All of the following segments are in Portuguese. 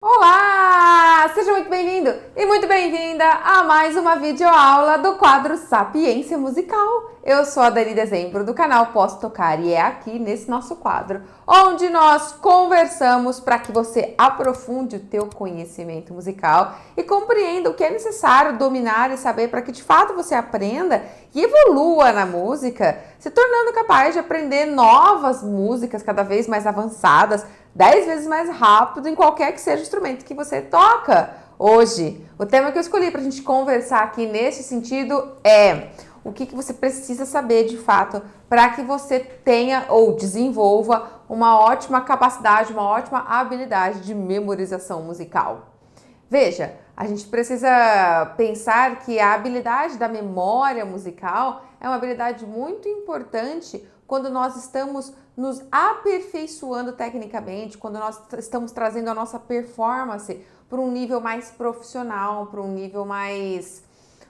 Olá! Seja muito bem-vindo e muito bem-vinda a mais uma videoaula do quadro Sapiência Musical. Eu sou a Dani Dezembro do canal Posso Tocar e é aqui nesse nosso quadro onde nós conversamos para que você aprofunde o teu conhecimento musical e compreenda o que é necessário dominar e saber para que de fato você aprenda e evolua na música, se tornando capaz de aprender novas músicas cada vez mais avançadas, 10 vezes mais rápido em qualquer que seja o instrumento que você toca. Hoje, o tema que eu escolhi para a gente conversar aqui nesse sentido é o que você precisa saber de fato para que você tenha ou desenvolva uma ótima capacidade, uma ótima habilidade de memorização musical. Veja, a gente precisa pensar que a habilidade da memória musical é uma habilidade muito importante quando nós estamos nos aperfeiçoando tecnicamente, quando nós estamos trazendo a nossa performance para um nível mais profissional, para um nível mais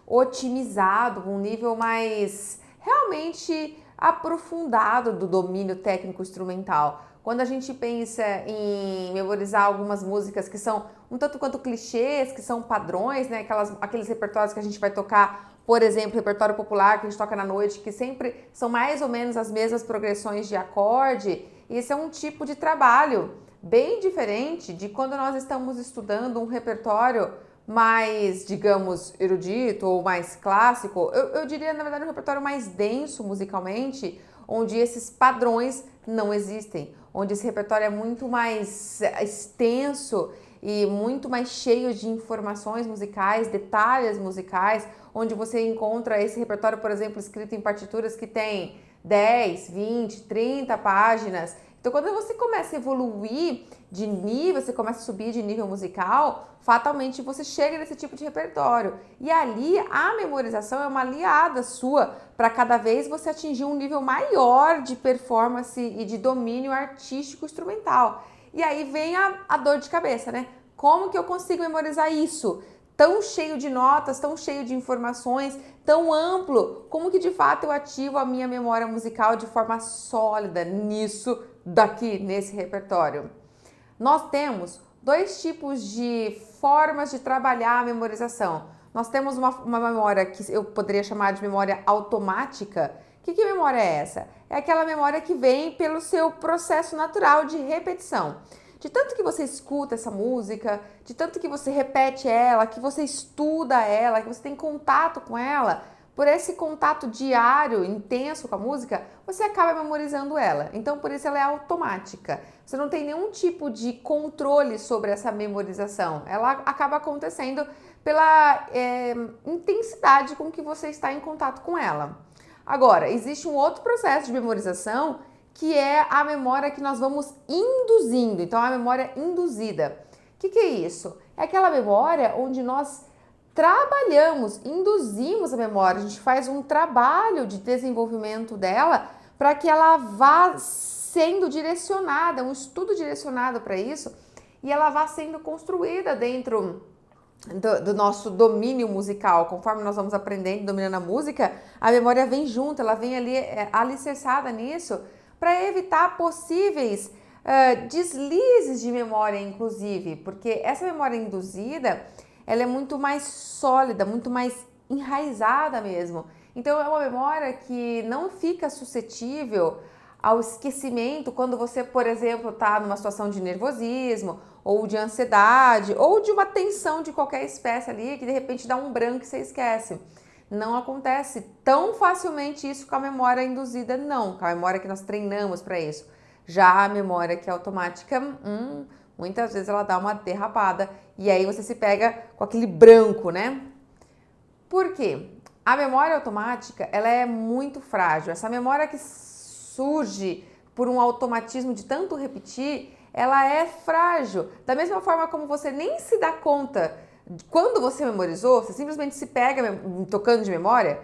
otimizado, um nível mais realmente aprofundado do domínio técnico instrumental. Quando a gente pensa em memorizar algumas músicas que são um tanto quanto clichês, que são padrões, né? Aqueles repertórios que a gente vai tocar, por exemplo, repertório popular que a gente toca na noite, que sempre são mais ou menos as mesmas progressões de acorde. Esse é um tipo de trabalho bem diferente de quando nós estamos estudando um repertório mais, digamos, erudito ou mais clássico. Eu diria, na verdade, um repertório mais denso musicalmente, onde esses padrões não existem, onde esse repertório é muito mais extenso e muito mais cheio de informações musicais, detalhes musicais, onde você encontra esse repertório, por exemplo, escrito em partituras que tem 10, 20, 30 páginas. Então, quando você começa a evoluir de nível, você começa a subir de nível musical, fatalmente você chega nesse tipo de repertório. E ali a memorização é uma aliada sua para cada vez você atingir um nível maior de performance e de domínio artístico instrumental. E aí vem a dor de cabeça, né? Como que eu consigo memorizar isso? Tão cheio de notas, tão cheio de informações, tão amplo, como que de fato eu ativo a minha memória musical de forma sólida nisso daqui, nesse repertório? Nós temos dois tipos de formas de trabalhar a memorização. Nós temos uma memória que eu poderia chamar de memória automática. Que memória é essa? É aquela memória que vem pelo seu processo natural de repetição. De tanto que você escuta essa música, de tanto que você repete ela, que você estuda ela, que você tem contato com ela, por esse contato diário, intenso com a música, você acaba memorizando ela. Então, por isso ela é automática. Você não tem nenhum tipo de controle sobre essa memorização. Ela acaba acontecendo pela intensidade com que você está em contato com ela. Agora, existe um outro processo de memorização que é a memória que nós vamos induzindo. Então, a memória induzida. O que é isso? É aquela memória onde nós trabalhamos, induzimos a memória, a gente faz um trabalho de desenvolvimento dela para que ela vá sendo direcionada, um estudo direcionado para isso, e ela vá sendo construída dentro do nosso domínio musical. Conforme nós vamos aprendendo, dominando a música, a memória vem junto, ela vem ali alicerçada nisso, para evitar possíveis deslizes de memória, inclusive, porque essa memória induzida, ela é muito mais sólida, muito mais enraizada mesmo. Então, é uma memória que não fica suscetível ao esquecimento quando você, por exemplo, está numa situação de nervosismo, ou de ansiedade, ou de uma tensão de qualquer espécie ali, que de repente dá um branco e você esquece. Não acontece tão facilmente isso com a memória induzida, não, com a memória que nós treinamos para isso. Já a memória que é automática, muitas vezes ela dá uma derrapada e aí você se pega com aquele branco, né? Por quê? A memória automática, ela é muito frágil. Essa memória que surge por um automatismo de tanto repetir, ela é frágil. Da mesma forma como você nem se dá conta quando você memorizou, você simplesmente se pega tocando de memória,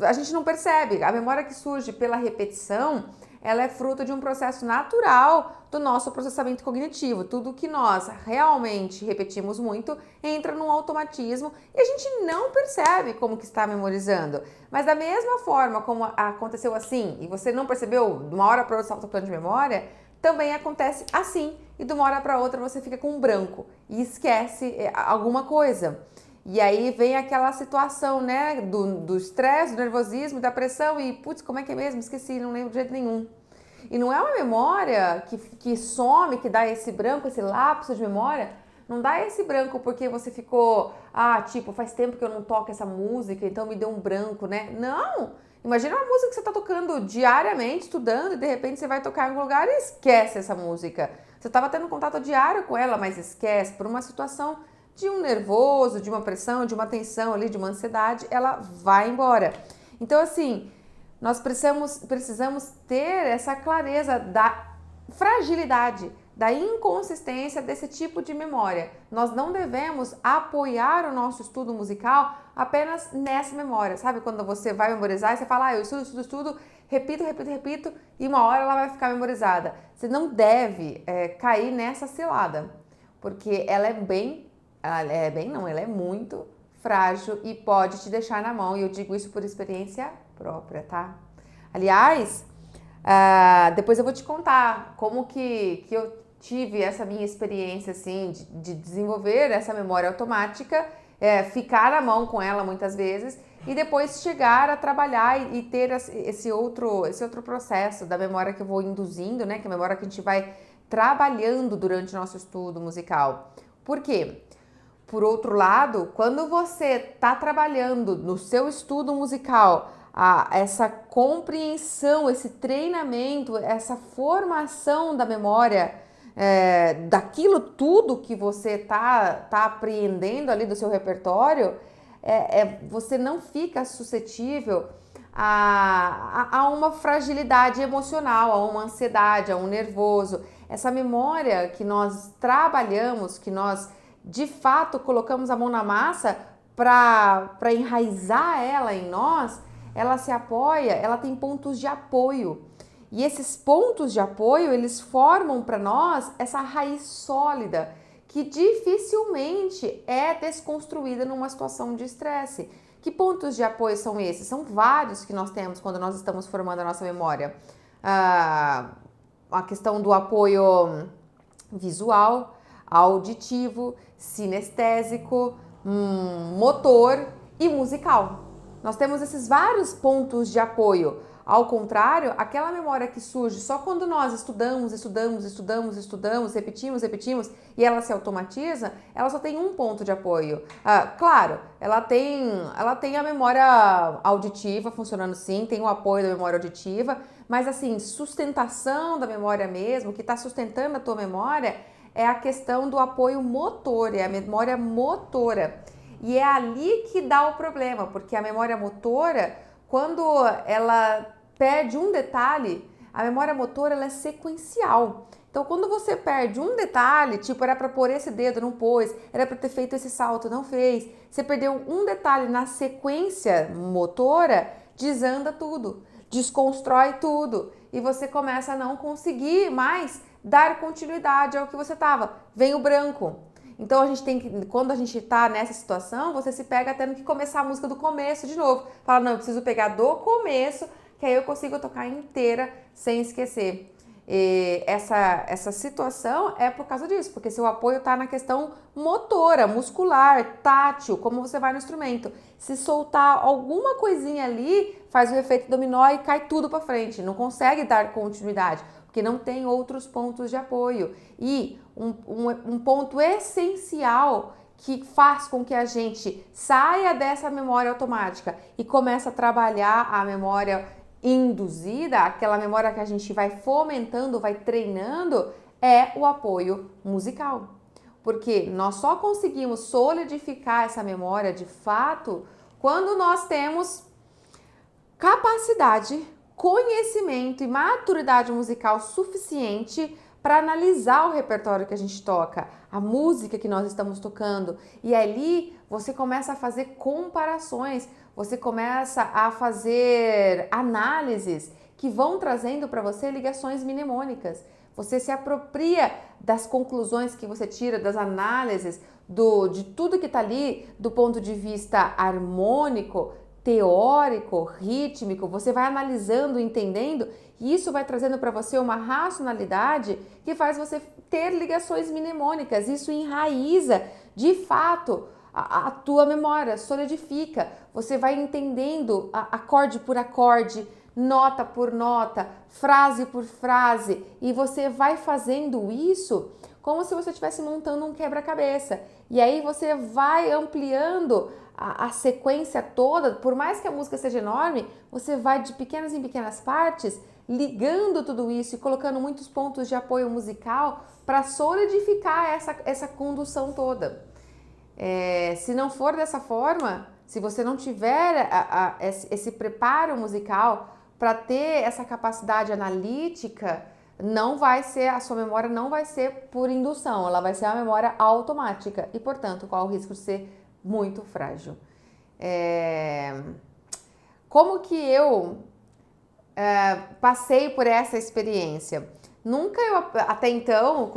a gente não percebe. A memória que surge pela repetição, ela é fruto de um processo natural do nosso processamento cognitivo. Tudo que nós realmente repetimos muito entra num automatismo e a gente não percebe como que está memorizando. Mas da mesma forma como aconteceu assim, e você não percebeu, de uma hora para outra estava tocando de memória, também acontece assim. E de uma hora para outra você fica com um branco e esquece alguma coisa. E aí vem aquela situação, né, do estresse, do nervosismo, da pressão e, putz, como é que é mesmo? Esqueci, não lembro de jeito nenhum. E não é uma memória que some, que dá esse branco, esse lapso de memória. Não dá esse branco porque você ficou, tipo, faz tempo que eu não toco essa música, então me deu um branco, né? Não! Imagina uma música que você está tocando diariamente, estudando, e de repente você vai tocar em algum lugar e esquece essa música. Você estava tendo contato diário com ela, mas esquece por uma situação de um nervoso, de uma pressão, de uma tensão ali, de uma ansiedade, ela vai embora. Então, assim, nós precisamos ter essa clareza da fragilidade, da inconsistência desse tipo de memória. Nós não devemos apoiar o nosso estudo musical apenas nessa memória. Sabe quando você vai memorizar e você fala, eu estudo, repito, e uma hora ela vai ficar memorizada. Você não deve cair nessa cilada, porque ela é muito frágil e pode te deixar na mão, e eu digo isso por experiência própria, tá? Aliás, depois eu vou te contar como que eu tive essa minha experiência, assim, de desenvolver essa memória automática, ficar na mão com ela muitas vezes, e depois chegar a trabalhar e ter esse outro processo da memória que eu vou induzindo, né? Que é a memória que a gente vai trabalhando durante o nosso estudo musical. Por quê? Por outro lado, quando você está trabalhando no seu estudo musical, essa compreensão, esse treinamento, essa formação da memória, daquilo tudo que você tá apreendendo ali do seu repertório, você não fica suscetível a uma fragilidade emocional, a uma ansiedade, a um nervoso. Essa memória que nós trabalhamos, que nós de fato colocamos a mão na massa para enraizar ela em nós, ela se apoia, ela tem pontos de apoio. E esses pontos de apoio, eles formam para nós essa raiz sólida que dificilmente é desconstruída numa situação de estresse. Que pontos de apoio são esses? São vários que nós temos quando nós estamos formando a nossa memória. A questão do apoio visual, auditivo, sinestésico, motor e musical. Nós temos esses vários pontos de apoio. Ao contrário, aquela memória que surge só quando nós estudamos, repetimos e ela se automatiza, ela só tem um ponto de apoio. Claro, ela tem a memória auditiva funcionando sim, tem o apoio da memória auditiva, mas assim, sustentação da memória mesmo, o que está sustentando a tua memória é a questão do apoio motor, é a memória motora. E é ali que dá o problema, porque a memória motora, quando ela perde um detalhe, a memória motora ela é sequencial. Então, quando você perde um detalhe, tipo, era para pôr esse dedo, não pôs, era para ter feito esse salto, não fez, você perdeu um detalhe na sequência motora, desanda tudo, desconstrói tudo, e você começa a não conseguir mais dar continuidade ao que você estava. Vem o branco. Então, quando a gente tá nessa situação, você se pega tendo que começar a música do começo de novo. Fala, não, eu preciso pegar do começo, que aí eu consigo tocar inteira sem esquecer. E essa situação é por causa disso, porque seu apoio está na questão motora, muscular, tátil, como você vai no instrumento. Se soltar alguma coisinha ali, faz o efeito dominó e cai tudo para frente, não consegue dar continuidade, porque não tem outros pontos de apoio. E um ponto essencial que faz com que a gente saia dessa memória automática e comece a trabalhar a memória induzida, aquela memória que a gente vai fomentando, vai treinando, é o apoio musical. Porque nós só conseguimos solidificar essa memória de fato quando nós temos capacidade, conhecimento e maturidade musical suficiente para analisar o repertório que a gente toca, a música que nós estamos tocando. E ali você começa a fazer comparações, você começa a fazer análises que vão trazendo para você ligações mnemônicas. Você se apropria das conclusões que você tira, das análises, de tudo que está ali do ponto de vista harmônico, teórico, rítmico, você vai analisando, entendendo, e isso vai trazendo para você uma racionalidade que faz você ter ligações mnemônicas. Isso enraiza, de fato, a tua memória, solidifica. Você vai entendendo acorde por acorde, nota por nota, frase por frase, e você vai fazendo isso como se você estivesse montando um quebra-cabeça. E aí você vai ampliando a sequência toda, por mais que a música seja enorme, você vai de pequenas em pequenas partes, ligando tudo isso e colocando muitos pontos de apoio musical para solidificar essa condução toda. Se não for dessa forma, se você não tiver esse preparo musical para ter essa capacidade analítica, não vai ser, a sua memória não vai ser por indução, ela vai ser uma memória automática e, portanto, corre o risco de ser muito frágil. Como que eu passei por essa experiência? Até então,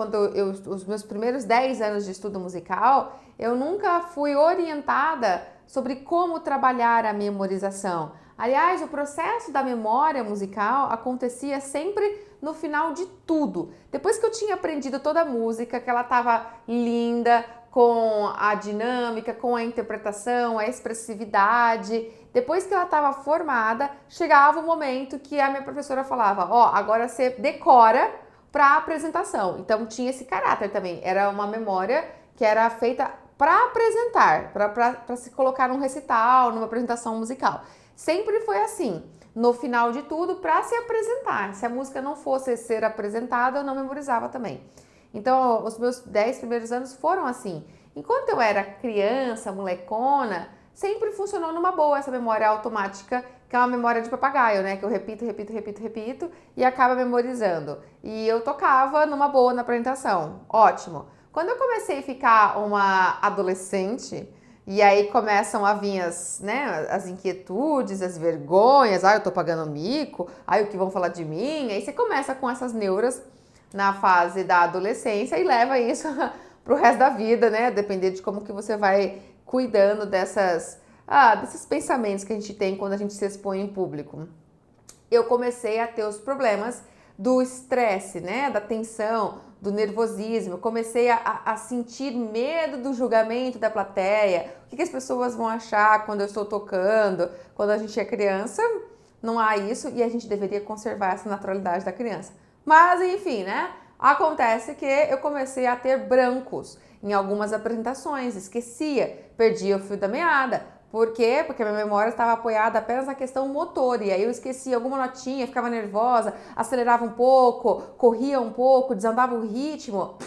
os meus primeiros 10 anos de estudo musical, eu nunca fui orientada sobre como trabalhar a memorização. Aliás, o processo da memória musical acontecia sempre no final de tudo. Depois que eu tinha aprendido toda a música, que ela estava linda, com a dinâmica, com a interpretação, a expressividade, depois que ela estava formada, chegava o momento que a minha professora falava, agora você decora para a apresentação. Então tinha esse caráter também, era uma memória que era feita para apresentar, para se colocar num recital, numa apresentação musical. Sempre foi assim, no final de tudo, para se apresentar. Se a música não fosse ser apresentada, eu não memorizava também. Então, os meus 10 primeiros anos foram assim. Enquanto eu era criança, molecona, sempre funcionou numa boa essa memória automática, que é uma memória de papagaio, né? Que eu repito e acaba memorizando. E eu tocava numa boa na apresentação. Ótimo. Quando eu comecei a ficar uma adolescente, e aí começam a vir as inquietudes, as vergonhas, eu tô pagando mico, o que vão falar de mim? Aí você começa com essas neuras na fase da adolescência e leva isso pro resto da vida, né? Depender de como que você vai cuidando desses pensamentos que a gente tem quando a gente se expõe em público. Eu comecei a ter os problemas do estresse, né? Da tensão, do nervosismo. Eu comecei a sentir medo do julgamento da plateia. O que as pessoas vão achar quando eu estou tocando? Quando a gente é criança, não há isso e a gente deveria conservar essa naturalidade da criança. Mas, enfim, né? Acontece que eu comecei a ter brancos em algumas apresentações, esquecia, perdia o fio da meada. Por quê? Porque a minha memória estava apoiada apenas na questão motor, e aí eu esquecia alguma notinha, ficava nervosa, acelerava um pouco, corria um pouco, desandava o ritmo.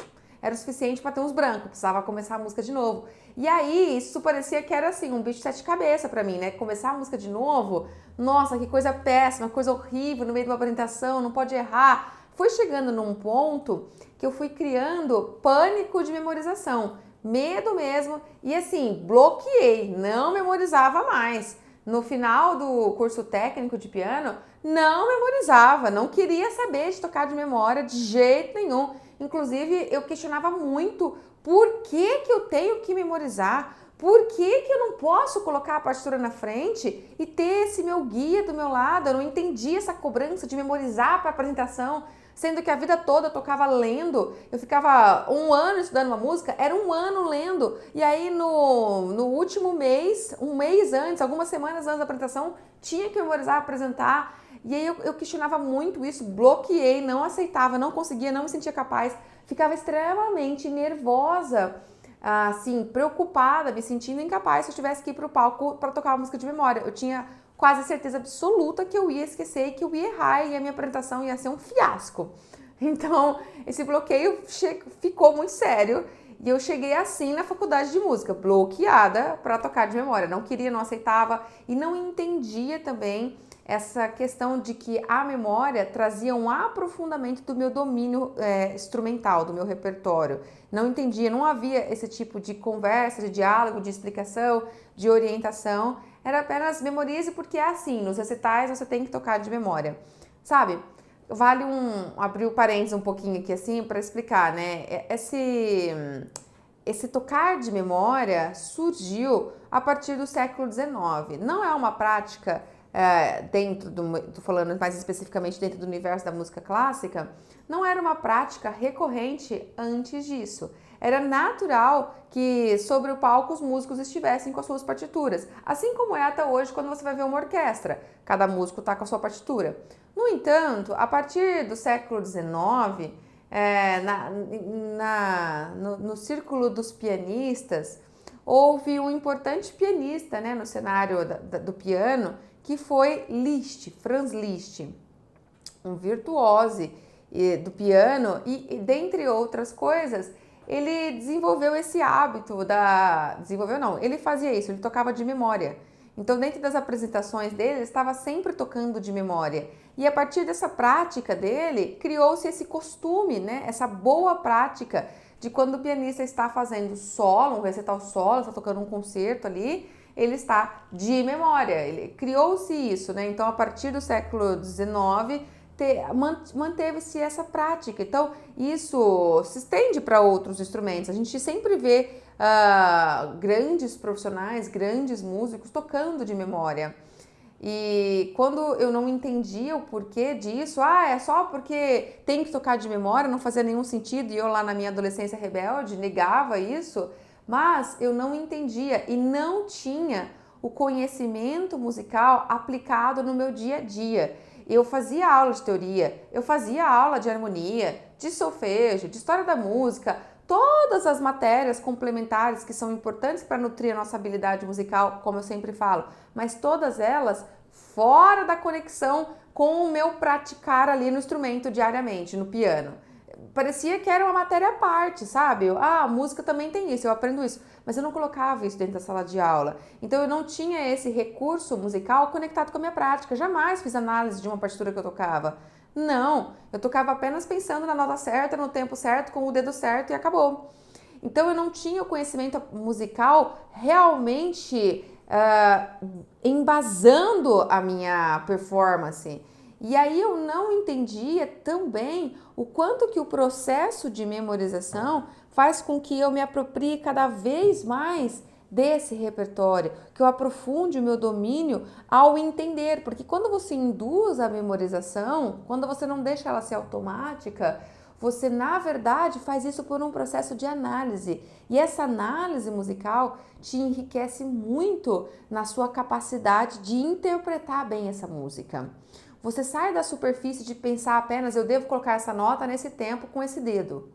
Era o suficiente para ter uns brancos, precisava começar a música de novo. E aí, isso parecia que era assim, um bicho de 7 cabeças para mim, né? Começar a música de novo, nossa, que coisa péssima, coisa horrível no meio de uma apresentação, não pode errar. Foi chegando num ponto que eu fui criando pânico de memorização, medo mesmo, e assim, bloqueei, não memorizava mais. No final do curso técnico de piano, não memorizava, não queria saber de tocar de memória de jeito nenhum. Inclusive, eu questionava muito por que eu tenho que memorizar, por que eu não posso colocar a partitura na frente e ter esse meu guia do meu lado. Eu não entendia essa cobrança de memorizar para a apresentação, sendo que a vida toda eu tocava lendo, eu ficava 1 ano estudando uma música, era 1 ano lendo, e aí no último mês, um mês antes, algumas semanas antes da apresentação, tinha que memorizar, apresentar, e aí eu questionava muito isso, bloqueei, não aceitava, não conseguia, não me sentia capaz, ficava extremamente nervosa, assim, preocupada, me sentindo incapaz se eu tivesse que ir para o palco para tocar uma música de memória. Eu tinha quase certeza absoluta que eu ia esquecer e que eu ia errar e a minha apresentação ia ser um fiasco. Então, esse bloqueio ficou muito sério e eu cheguei assim na faculdade de música, bloqueada para tocar de memória. Não queria, não aceitava e não entendia também essa questão de que a memória trazia um aprofundamento do meu domínio instrumental, do meu repertório. Não entendia, não havia esse tipo de conversa, de diálogo, de explicação, de orientação. Era apenas memorize porque é assim, nos recitais você tem que tocar de memória, sabe? Vale abrir o parênteses um pouquinho aqui assim para explicar, né? esse tocar de memória surgiu a partir do século XIX. Não é uma prática tô falando mais especificamente dentro do universo da música clássica, não era uma prática recorrente antes disso. Era natural que sobre o palco os músicos estivessem com as suas partituras, assim como é até hoje quando você vai ver uma orquestra, cada músico está com a sua partitura. No entanto, a partir do século XIX, no círculo dos pianistas, houve um importante pianista, né, no cenário do piano, que foi Liszt, Franz Liszt, um virtuose do piano e, dentre outras coisas, ele desenvolveu esse hábito ele fazia isso, ele tocava de memória. Então, dentro das apresentações dele, ele estava sempre tocando de memória. E a partir dessa prática dele, criou-se esse costume, né? Essa boa prática de quando o pianista está fazendo solo, um recital solo, está tocando um concerto ali, ele está de memória. Criou-se isso, né? Então, a partir do século XIX, manteve-se essa prática. Então, isso se estende para outros instrumentos. A gente sempre vê grandes profissionais, grandes músicos tocando de memória. E quando eu não entendia o porquê disso, é só porque tem que tocar de memória, não fazia nenhum sentido, e eu lá na minha adolescência rebelde negava isso, mas eu não entendia e não tinha o conhecimento musical aplicado no meu dia a dia. Eu fazia aula de teoria, eu fazia aula de harmonia, de solfejo, de história da música, todas as matérias complementares que são importantes para nutrir a nossa habilidade musical, como eu sempre falo, mas todas elas fora da conexão com o meu praticar ali no instrumento diariamente, no piano. Parecia que era uma matéria à parte, sabe? A música também tem isso, eu aprendo isso, mas eu não colocava isso dentro da sala de aula. Então eu não tinha esse recurso musical conectado com a minha prática, jamais fiz análise de uma partitura que eu tocava. Não, eu tocava apenas pensando na nota certa, no tempo certo, com o dedo certo e acabou. Então eu não tinha o conhecimento musical realmente embasando a minha performance. E aí eu não entendia também o quanto que o processo de memorização faz com que eu me aproprie cada vez mais desse repertório, que eu aprofunde o meu domínio ao entender, porque quando você induz a memorização, quando você não deixa ela ser automática, você na verdade faz isso por um processo de análise, e essa análise musical te enriquece muito na sua capacidade de interpretar bem essa música. Você sai da superfície de pensar apenas eu devo colocar essa nota nesse tempo com esse dedo,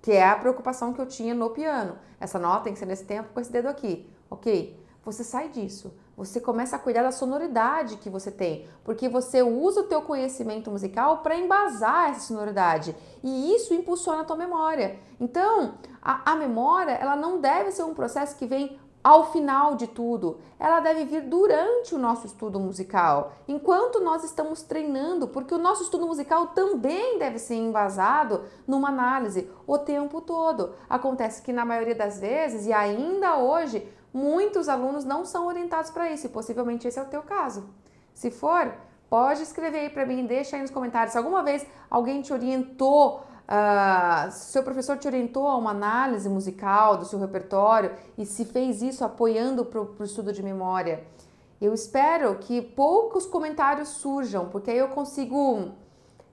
que é a preocupação que eu tinha no piano. Essa nota tem que ser nesse tempo com esse dedo aqui, ok? Você sai disso, você começa a cuidar da sonoridade que você tem, porque você usa o teu conhecimento musical para embasar essa sonoridade, e isso impulsiona a tua memória. Então, a memória, ela não deve ser um processo que vem ao final de tudo, ela deve vir durante o nosso estudo musical, enquanto nós estamos treinando, porque o nosso estudo musical também deve ser embasado numa análise o tempo todo. Acontece que na maioria das vezes, e ainda hoje, muitos alunos não são orientados para isso, e possivelmente esse é o teu caso. Se for, pode escrever aí para mim, deixa aí nos comentários se alguma vez alguém te orientou, seu professor te orientou a uma análise musical do seu repertório e se fez isso apoiando para o estudo de memória. Eu espero que poucos comentários surjam, porque aí eu consigo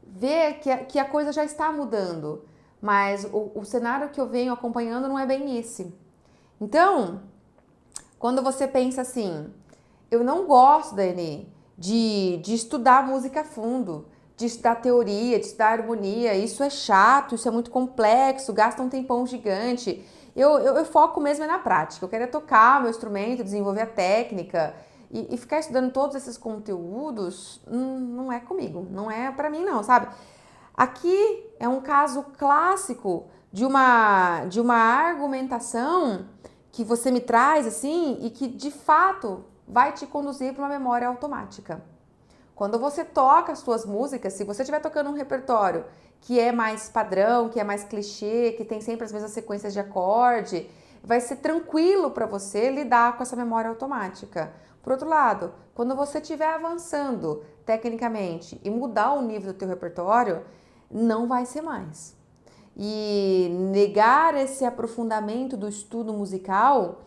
ver que a coisa já está mudando, mas o cenário que eu venho acompanhando não é bem esse. Então, quando você pensa assim, eu não gosto, Dani, de estudar música a fundo, de estudar teoria, de estudar harmonia, isso é chato, isso é muito complexo, gasta um tempão gigante. Eu foco mesmo na prática, eu quero tocar meu instrumento, desenvolver a técnica e ficar estudando todos esses conteúdos não é comigo, não é pra mim não, sabe? Aqui é um caso clássico de uma argumentação que você me traz assim e que de fato vai te conduzir para uma memória automática. Quando você toca as suas músicas, se você estiver tocando um repertório que é mais padrão, que é mais clichê, que tem sempre as mesmas sequências de acorde, vai ser tranquilo para você lidar com essa memória automática. Por outro lado, quando você estiver avançando tecnicamente e mudar o nível do teu repertório, não vai ser mais. E negar esse aprofundamento do estudo musical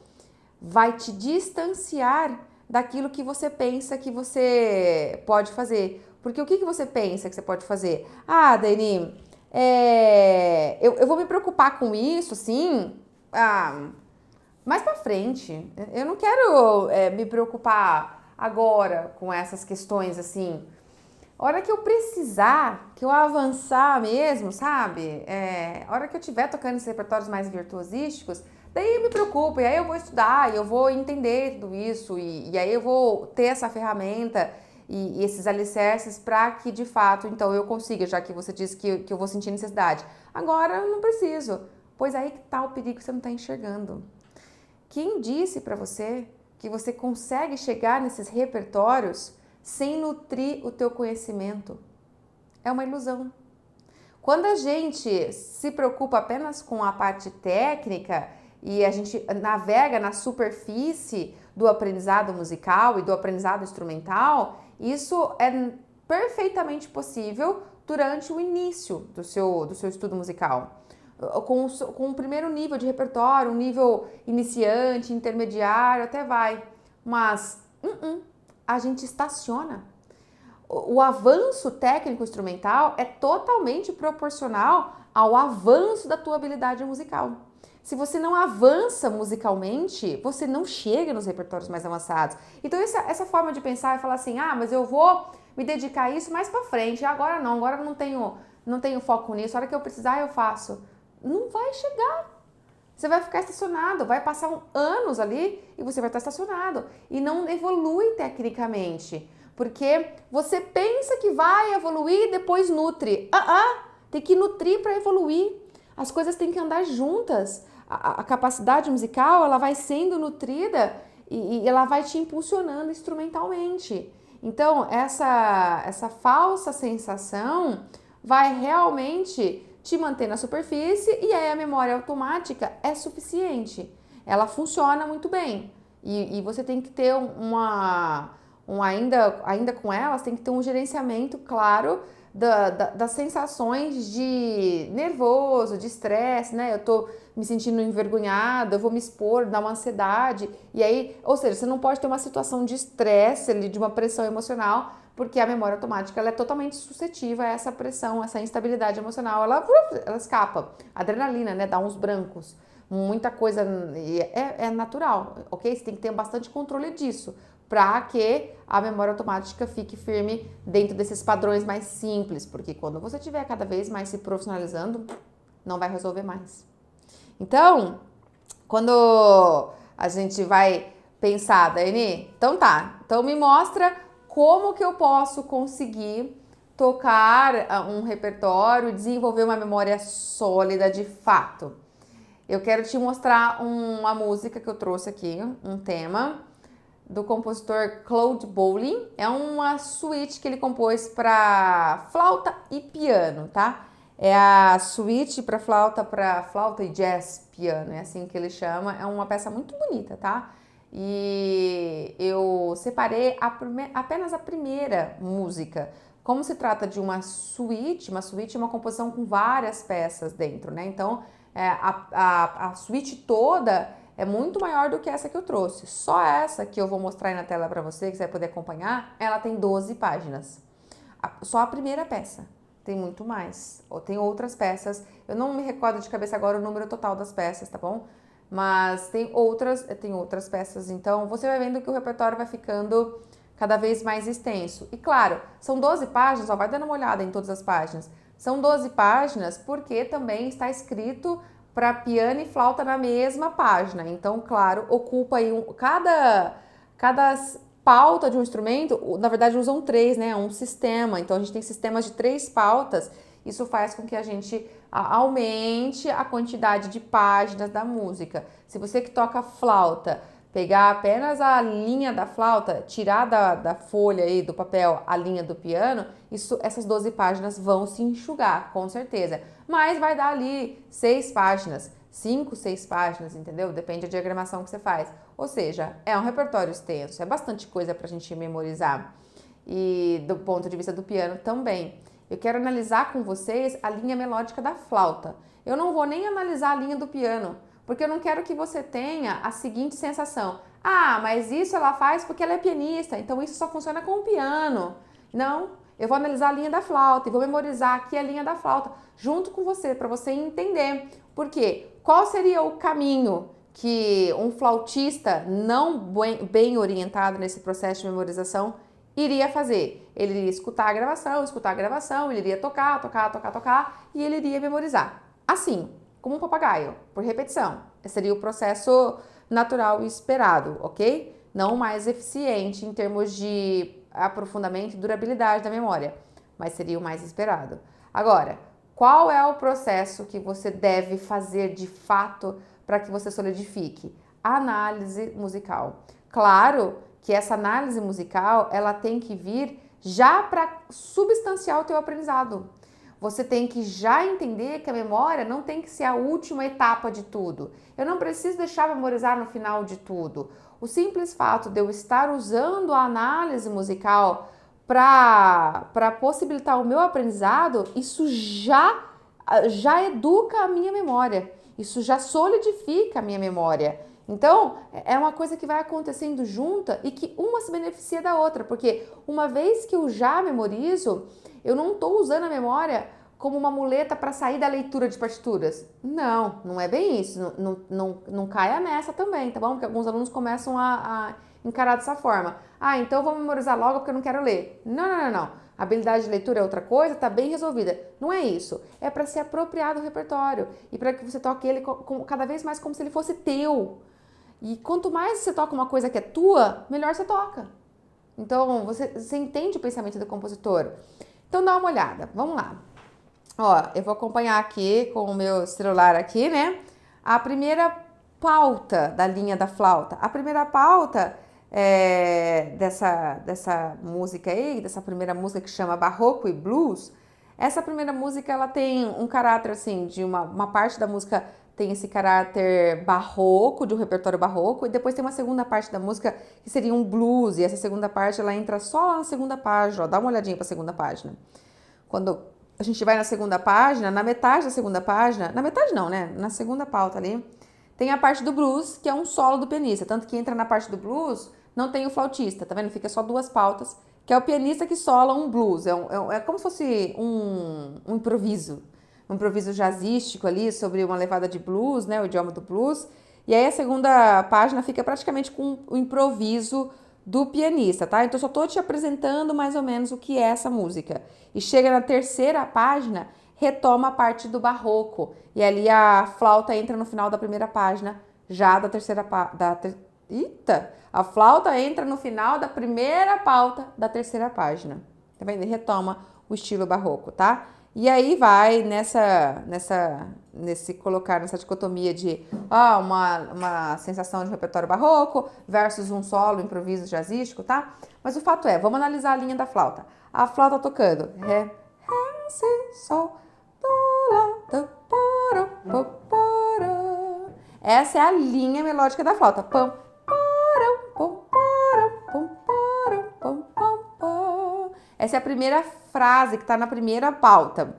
vai te distanciar daquilo que você pensa que você pode fazer. Porque o que você pensa que você pode fazer? Ah, Dani, eu vou me preocupar com isso, assim, mais pra frente. Eu não quero me preocupar agora com essas questões, assim. A hora que eu precisar, que eu avançar mesmo, sabe? A hora que eu estiver tocando esses repertórios mais virtuosísticos, daí eu me preocupo, e aí eu vou estudar, e eu vou entender tudo isso, e aí eu vou ter essa ferramenta e esses alicerces para que, de fato, então eu consiga, já que você disse que eu vou sentir necessidade. Agora eu não preciso, pois aí que tá o perigo que você não está enxergando. Quem disse para você que você consegue chegar nesses repertórios sem nutrir o teu conhecimento? É uma ilusão. Quando a gente se preocupa apenas com a parte técnica e a gente navega na superfície do aprendizado musical e do aprendizado instrumental, isso é perfeitamente possível durante o início do seu estudo musical. Com o primeiro nível de repertório, um nível iniciante, intermediário, até vai. Mas a gente estaciona. O avanço técnico instrumental é totalmente proporcional ao avanço da tua habilidade musical. Se você não avança musicalmente, você não chega nos repertórios mais avançados. Então essa forma de pensar é falar assim, mas eu vou me dedicar a isso mais pra frente, agora não, agora eu não tenho foco nisso, a hora que eu precisar eu faço. Não vai chegar. Você vai ficar estacionado, vai passar anos ali e você vai estar estacionado. E não evolui tecnicamente. Porque você pensa que vai evoluir e depois nutre. Tem que nutrir para evoluir. As coisas têm que andar juntas. A capacidade musical, ela vai sendo nutrida e ela vai te impulsionando instrumentalmente. Então, essa falsa sensação vai realmente te manter na superfície e aí a memória automática é suficiente. Ela funciona muito bem. E você tem que ter ainda com elas, tem que ter um gerenciamento claro das sensações de nervoso, de estresse, né? Eu tô me sentindo envergonhada, eu vou me expor, dar uma ansiedade. E aí, ou seja, você não pode ter uma situação de estresse, de uma pressão emocional, porque a memória automática ela é totalmente suscetível a essa pressão, essa instabilidade emocional. Ela escapa. Adrenalina, né? Dá uns brancos. Muita coisa é natural, ok? Você tem que ter bastante controle disso, para que a memória automática fique firme dentro desses padrões mais simples, porque quando você estiver cada vez mais se profissionalizando, não vai resolver mais. Então, quando a gente vai pensar, Dani, então me mostra como que eu posso conseguir tocar um repertório e desenvolver uma memória sólida de fato. Eu quero te mostrar uma música que eu trouxe aqui, um tema do compositor Claude Bolling. É uma suíte que ele compôs para flauta e piano, tá? É a suíte para flauta e jazz piano, é assim que ele chama. É uma peça muito bonita, tá? E eu separei apenas a primeira música. Como se trata de uma suíte é uma composição com várias peças dentro, né? Então, a suíte toda é muito maior do que essa que eu trouxe. Só essa que eu vou mostrar aí na tela para você, que você vai poder acompanhar, ela tem 12 páginas. Só a primeira peça. Tem muito mais. Tem outras peças. Eu não me recordo de cabeça agora o número total das peças, tá bom? Mas tem outras peças. Então, você vai vendo que o repertório vai ficando cada vez mais extenso. E claro, são 12 páginas, vai dando uma olhada em todas as páginas. São 12 páginas porque também está escrito para piano e flauta na mesma página. Então, claro, ocupa aí cada pauta de um instrumento, na verdade usam 3, né? Um sistema. Então, a gente tem sistemas de 3 pautas. Isso faz com que a gente aumente a quantidade de páginas da música. Se você que toca flauta pegar apenas a linha da flauta, tirar da folha aí, do papel, a linha do piano, essas 12 páginas vão se enxugar, com certeza. Mas vai dar ali 6 páginas, 5, 6 páginas, entendeu? Depende da diagramação que você faz. Ou seja, é um repertório extenso, é bastante coisa pra gente memorizar. E do ponto de vista do piano também. Eu quero analisar com vocês a linha melódica da flauta. Eu não vou nem analisar a linha do piano, porque eu não quero que você tenha a seguinte sensação. Ah, mas isso ela faz porque ela é pianista, então isso só funciona com o piano. Não, eu vou analisar a linha da flauta e vou memorizar aqui a linha da flauta junto com você, para você entender. Por quê? Qual seria o caminho que um flautista não bem orientado nesse processo de memorização iria fazer? Ele iria escutar a gravação, ele iria tocar, e ele iria memorizar. Assim, como um papagaio, por repetição. Esse seria o processo natural e esperado, ok? Não mais eficiente em termos de aprofundamento e durabilidade da memória, mas seria o mais esperado. Agora, qual é o processo que você deve fazer de fato para que você solidifique? Análise musical. Claro que essa análise musical, ela tem que vir já para substanciar o teu aprendizado. Você tem que já entender que a memória não tem que ser a última etapa de tudo. Eu não preciso deixar memorizar no final de tudo. O simples fato de eu estar usando a análise musical para possibilitar o meu aprendizado, isso já educa a minha memória. Isso já solidifica a minha memória. Então, é uma coisa que vai acontecendo junta e que uma se beneficia da outra, porque uma vez que eu já memorizo, eu não estou usando a memória como uma muleta para sair da leitura de partituras. Não, não é bem isso. Não caia nessa também, tá bom? Porque alguns alunos começam a encarar dessa forma. Ah, então eu vou memorizar logo porque eu não quero ler. Não. A habilidade de leitura é outra coisa, tá bem resolvida. Não é isso. É para se apropriar do repertório e para que você toque ele cada vez mais como se ele fosse teu. E quanto mais você toca uma coisa que é tua, melhor você toca. Então, você entende o pensamento do compositor. Então, dá uma olhada. Vamos lá. Ó, eu vou acompanhar aqui com o meu celular aqui, né? A primeira pauta da linha da flauta. A primeira pauta dessa música aí, dessa primeira música que chama Barroco e Blues. Essa primeira música, ela tem um caráter, assim, de uma parte da música tem esse caráter barroco, de um repertório barroco, e depois tem uma segunda parte da música que seria um blues, e essa segunda parte ela entra só lá na segunda página, ó, dá uma olhadinha para a segunda página. Quando a gente vai na segunda página, na metade da segunda página, na metade não, né? Na segunda pauta ali, tem a parte do blues, que é um solo do pianista, tanto que entra na parte do blues, não tem o flautista, tá vendo? Fica só duas pautas, que é o pianista que sola um blues, é como se fosse um improviso. Um improviso jazzístico ali sobre uma levada de blues, né, o idioma do blues. E aí a segunda página fica praticamente com o improviso do pianista, tá? Então eu só tô te apresentando mais ou menos o que é essa música. E chega na terceira página, retoma a parte do barroco. E ali a flauta entra no final da primeira página, já da terceira Eita! A flauta entra no final da primeira pauta da terceira página. Tá vendo? E retoma o estilo barroco, tá? E aí vai colocar nessa dicotomia de uma sensação de repertório barroco versus um solo, improviso jazzístico, tá? Mas o fato é, vamos analisar a linha da flauta. A flauta tocando Ré, Si, Sol, Do, Lá, Do, Poro, Po, Poro. Essa é a linha melódica da flauta. Pam, poram, pom, poram, pom, poram, pom, pom, pom. Essa é a primeira frase que está na primeira pauta.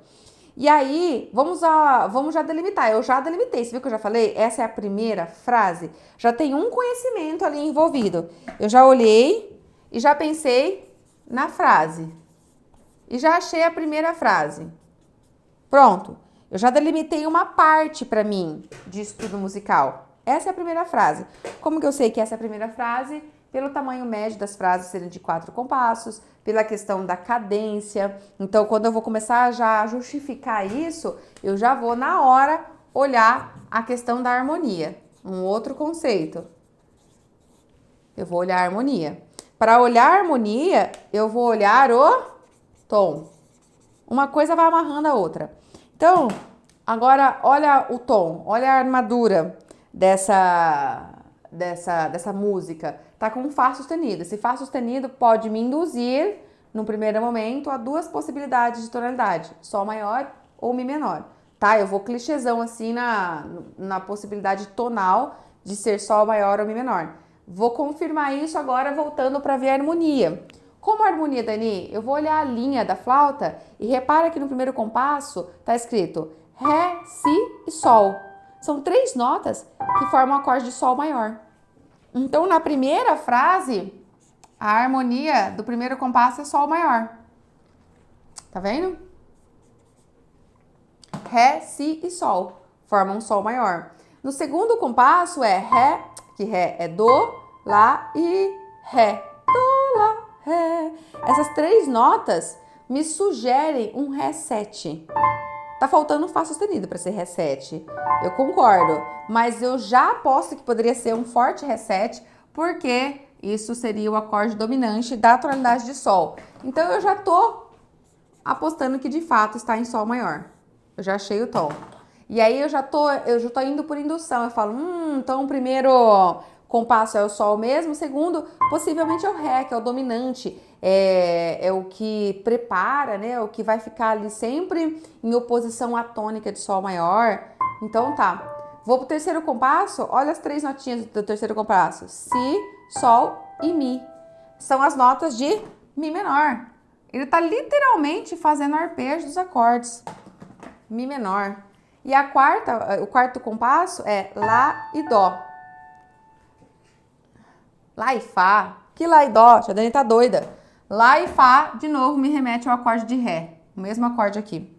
E aí, vamos já delimitar. Eu já delimitei, você viu que eu já falei? Essa é a primeira frase. Já tem um conhecimento ali envolvido. Eu já olhei e já pensei na frase. E já achei a primeira frase. Pronto. Eu já delimitei uma parte para mim de estudo musical. Essa é a primeira frase. Como que eu sei que essa é a primeira frase? Pelo tamanho médio das frases serem de 4 compassos, pela questão da cadência. Então, quando eu vou começar já a justificar isso, eu já vou na hora olhar a questão da harmonia. Um outro conceito. Eu vou olhar a harmonia. Para olhar a harmonia, eu vou olhar o tom. Uma coisa vai amarrando a outra. Então, agora olha o tom, olha a armadura dessa música. Tá com um Fá sustenido. Esse Fá sustenido pode me induzir, no primeiro momento, a duas possibilidades de tonalidade. Sol maior ou Mi menor. Tá? Eu vou clichêzão assim na possibilidade tonal de ser Sol maior ou Mi menor. Vou confirmar isso agora voltando para ver a harmonia. Como harmonia, Dani? Eu vou olhar a linha da flauta e repara que no primeiro compasso tá escrito Ré, Si e Sol. São 3 notas que formam o acorde de Sol maior. Então, na primeira frase, a harmonia do primeiro compasso é Sol maior. Tá vendo? Ré, Si e Sol formam um Sol maior. No segundo compasso é Ré, que Ré é Dó, Lá e Ré. Dó, Lá, Ré. Essas 3 notas me sugerem um Ré7. Tá faltando um Fá sustenido para ser Ré7. Eu concordo, mas eu já aposto que poderia ser um forte Ré7, porque isso seria o acorde dominante da tonalidade de Sol. Então eu já tô apostando que de fato está em Sol maior. Eu já achei o tom. E aí eu já tô indo por indução. Eu falo, então o primeiro compasso é o Sol mesmo, o segundo possivelmente é o Ré, que é o dominante. É o que prepara, né? O que vai ficar ali sempre em oposição à tônica de Sol maior. Então tá. Vou pro terceiro compasso. Olha as 3 notinhas do terceiro compasso. Si, Sol e Mi. São as notas de Mi menor. Ele tá literalmente fazendo arpejo dos acordes. Mi menor. E o quarto compasso é Lá e Dó. Lá e Fá. Que Lá e Dó? A Dani tá doida. Lá e Fá, de novo, me remete ao acorde de Ré. O mesmo acorde aqui.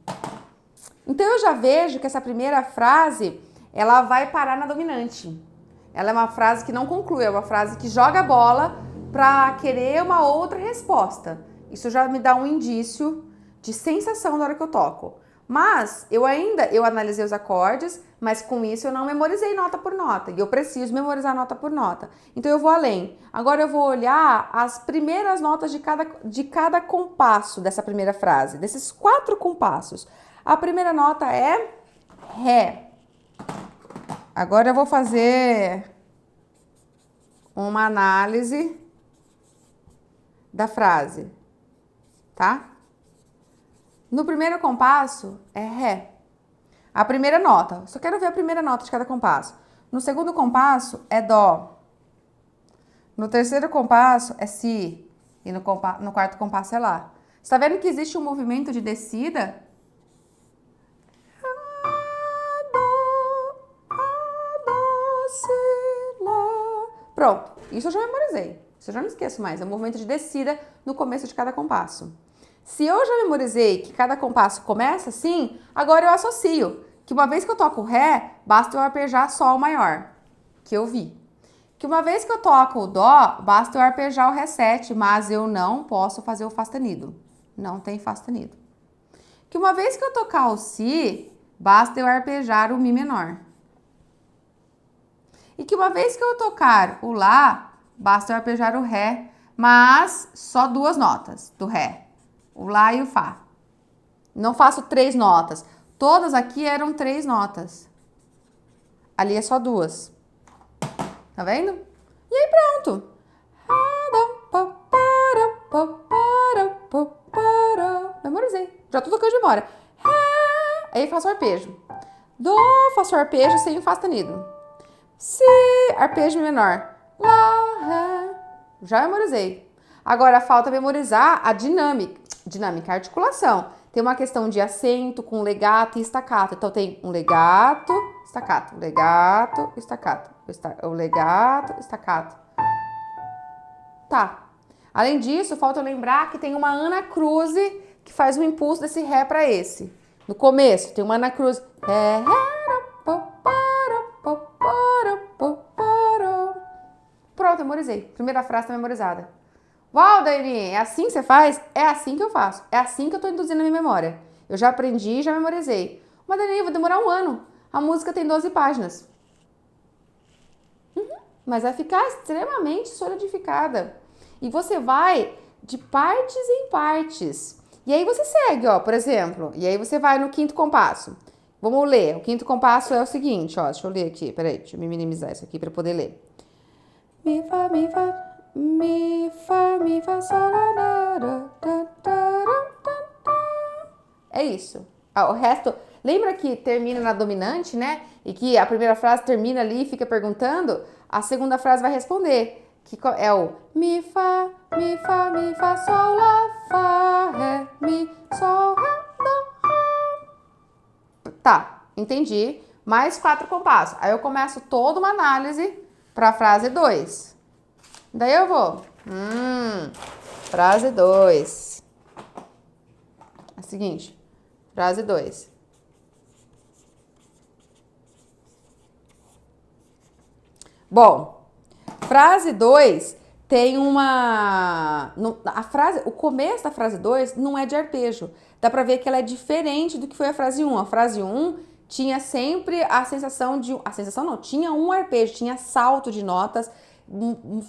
Então, eu já vejo que essa primeira frase, ela vai parar na dominante. Ela é uma frase que não conclui, é uma frase que joga a bola para querer uma outra resposta. Isso já me dá um indício de sensação na hora que eu toco. Mas, eu analisei os acordes, mas com isso eu não memorizei nota por nota. E eu preciso memorizar nota por nota. Então eu vou além. Agora eu vou olhar as primeiras notas de cada compasso dessa primeira frase. Desses 4 compassos. A primeira nota é Ré. Agora eu vou fazer uma análise da frase. Tá? No primeiro compasso é Ré. A primeira nota. Só quero ver a primeira nota de cada compasso. No segundo compasso é Dó. No terceiro compasso é Si. E no quarto compasso é Lá. Você tá vendo que existe um movimento de descida? Si, Lá. Pronto. Isso eu já memorizei. Isso eu já não esqueço mais. É um movimento de descida no começo de cada compasso. Se eu já memorizei que cada compasso começa assim, agora eu associo que uma vez que eu toco Ré, basta eu arpejar Sol maior, que eu vi. Que uma vez que eu toco o Dó, basta eu arpejar o Ré7, mas eu não posso fazer o Fá sustenido. Não tem Fá sustenido. Que uma vez que eu tocar o Si, basta eu arpejar o Mi menor. E que uma vez que eu tocar o Lá, basta eu arpejar o Ré, mas só 2 notas do Ré. O Lá e o Fá. Não faço 3 notas. Todas aqui eram 3 notas. Ali é só 2. Tá vendo? E aí pronto. Memorizei. Já tô tocando de memória. Aí faço arpejo. Dó, faço arpejo sem o Fá sustenido. Si, arpejo menor. Lá, Ré. Já memorizei. Agora falta memorizar a dinâmica, a articulação. Tem uma questão de acento com legato e estacato. Então tem um legato, estacato, legato, estacato, o legato, estacato. Tá. Além disso, falta lembrar que tem uma anacruse que faz o impulso desse Ré para esse. No começo tem uma anacruse. Ré, pronto, memorizei. Primeira frase tá memorizada. Uau, Dani, é assim que você faz? É assim que eu faço. É assim que eu tô induzindo a minha memória. Eu já aprendi e já memorizei. Mas, Dani, vai demorar 1 ano. A música tem 12 páginas. Mas vai ficar extremamente solidificada. E você vai de partes em partes. E aí você segue, ó, por exemplo. E aí você vai no 5º compasso. Vamos ler. O 5º compasso é o seguinte, ó. Deixa eu ler aqui. Peraí, deixa eu me minimizar isso aqui para poder ler. Mi, Fá, mi, Fá. Mi, Fá, mi, Fá, Sol, Lá, é isso. O resto, lembra que termina na dominante, né? E que a primeira frase termina ali e fica perguntando, a segunda frase vai responder. é o mi, fa, sol, lá, fá, ré, mi, sol, ré, dó, ré. Tá, entendi. Mais 4 compassos. Aí eu começo toda uma análise para a frase 2. Daí eu vou. Frase 2. É o seguinte. Frase 2. Bom, frase 2 tem uma... o começo da frase 2 não é de arpejo. Dá pra ver que ela é diferente do que foi a frase 1. A frase 1 tinha sempre a sensação de... A sensação não, tinha um arpejo, tinha salto de notas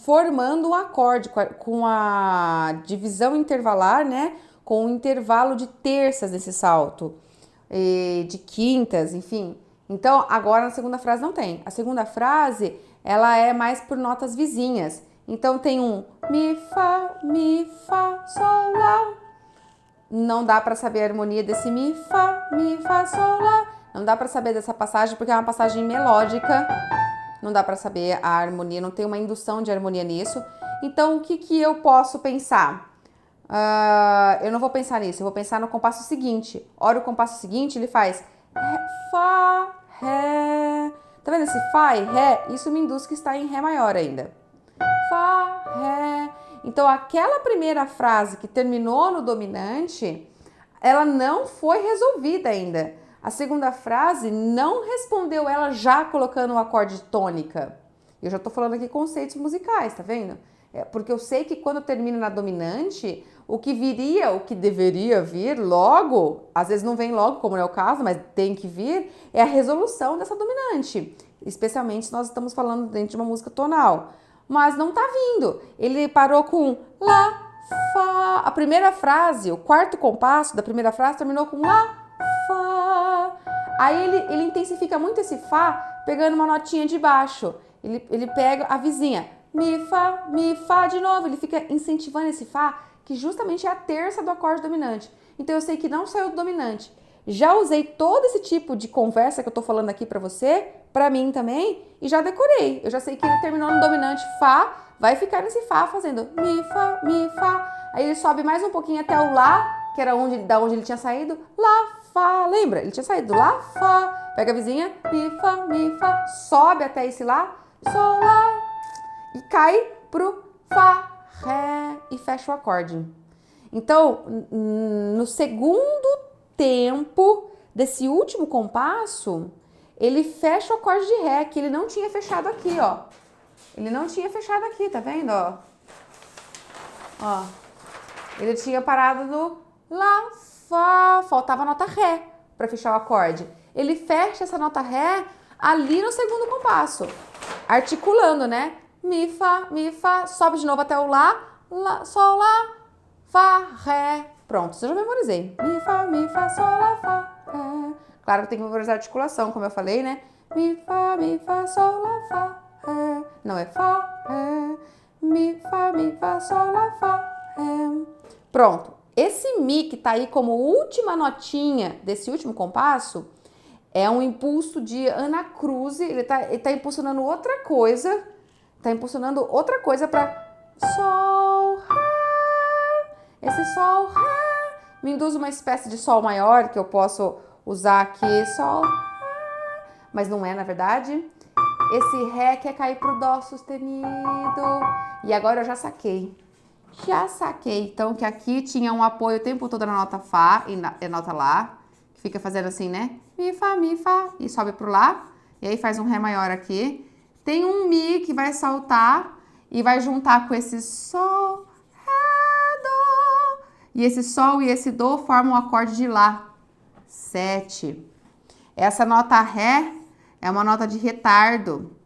formando um acorde com a divisão intervalar, né? Com o intervalo de terças desse salto, de quintas, enfim. Então, agora na segunda frase não tem. A segunda frase, ela é mais por notas vizinhas. Então, tem um mi, fa, sol, lá. Não dá para saber a harmonia desse mi, fa, sol, lá. Não dá para saber dessa passagem porque é uma passagem melódica. Não dá para saber a harmonia, não tem uma indução de harmonia nisso. Então, o que eu posso pensar? Eu não vou pensar nisso, eu vou pensar no compasso seguinte. Ora, o compasso seguinte, ele faz ré, fá, ré. Tá vendo esse fá e ré? Isso me induz que está em ré maior ainda. Fá, ré. Então, aquela primeira frase que terminou no dominante, ela não foi resolvida ainda. A segunda frase não respondeu ela já colocando o acorde de tônica. Eu já tô falando aqui conceitos musicais, tá vendo? Porque eu sei que quando termina na dominante, o que deveria vir logo, às vezes não vem logo, como não é o caso, mas tem que vir, é a resolução dessa dominante. Especialmente se nós estamos falando dentro de uma música tonal. Mas não tá vindo. Ele parou com lá, fá. A primeira frase, o quarto compasso da primeira frase terminou com lá, fá. Aí ele intensifica muito esse fá, pegando uma notinha de baixo. Ele pega a vizinha, mi, fá de novo. Ele fica incentivando esse fá, que justamente é a terça do acorde dominante. Então eu sei que não saiu do dominante. Já usei todo esse tipo de conversa que eu tô falando aqui pra você, pra mim também, e já decorei. Eu já sei que ele terminou no dominante fá, vai ficar nesse fá fazendo mi, fá. Aí ele sobe mais um pouquinho até o lá, que era da onde ele tinha saído, lá, fá. Lembra? Ele tinha saído do lá, fá. Pega a vizinha, mi, fá, sobe até esse lá, sol, lá, e cai pro fá, ré, e fecha o acorde. Então, no segundo tempo desse último compasso, ele fecha o acorde de ré, que ele não tinha fechado aqui, ó. Ele não tinha fechado aqui, tá vendo, ó? Ó. Ele tinha parado no lá, fá, faltava a nota ré para fechar o acorde. Ele fecha essa nota ré ali no segundo compasso, articulando, né? Mi, fá, sobe de novo até o lá, sol, lá, fá, ré. Pronto, eu já memorizei. Mi, fá, sol, lá, fá, ré. Claro que tem que memorizar a articulação, como eu falei, né? Mi, fá, sol, lá, fá, ré. Não é fá, ré. Mi, fá, sol, lá, fá, ré. Pronto. Esse mi que tá aí como última notinha desse último compasso é um impulso de anacruse. Ele tá impulsionando outra coisa. Tá impulsionando outra coisa para sol, ré. Esse sol, ré, me induz uma espécie de sol maior que eu posso usar aqui, sol, ré, mas não é na verdade. Esse ré quer cair pro dó sustenido. E agora eu já saquei. Então que aqui tinha um apoio o tempo todo na nota fá e na nota lá, que fica fazendo assim, né? Mi, fá, e sobe pro lá. E aí faz um ré maior aqui. Tem um mi que vai saltar e vai juntar com esse sol, ré, dó. E esse sol e esse dó formam um acorde de lá. 7. Essa nota ré é uma nota de retardo.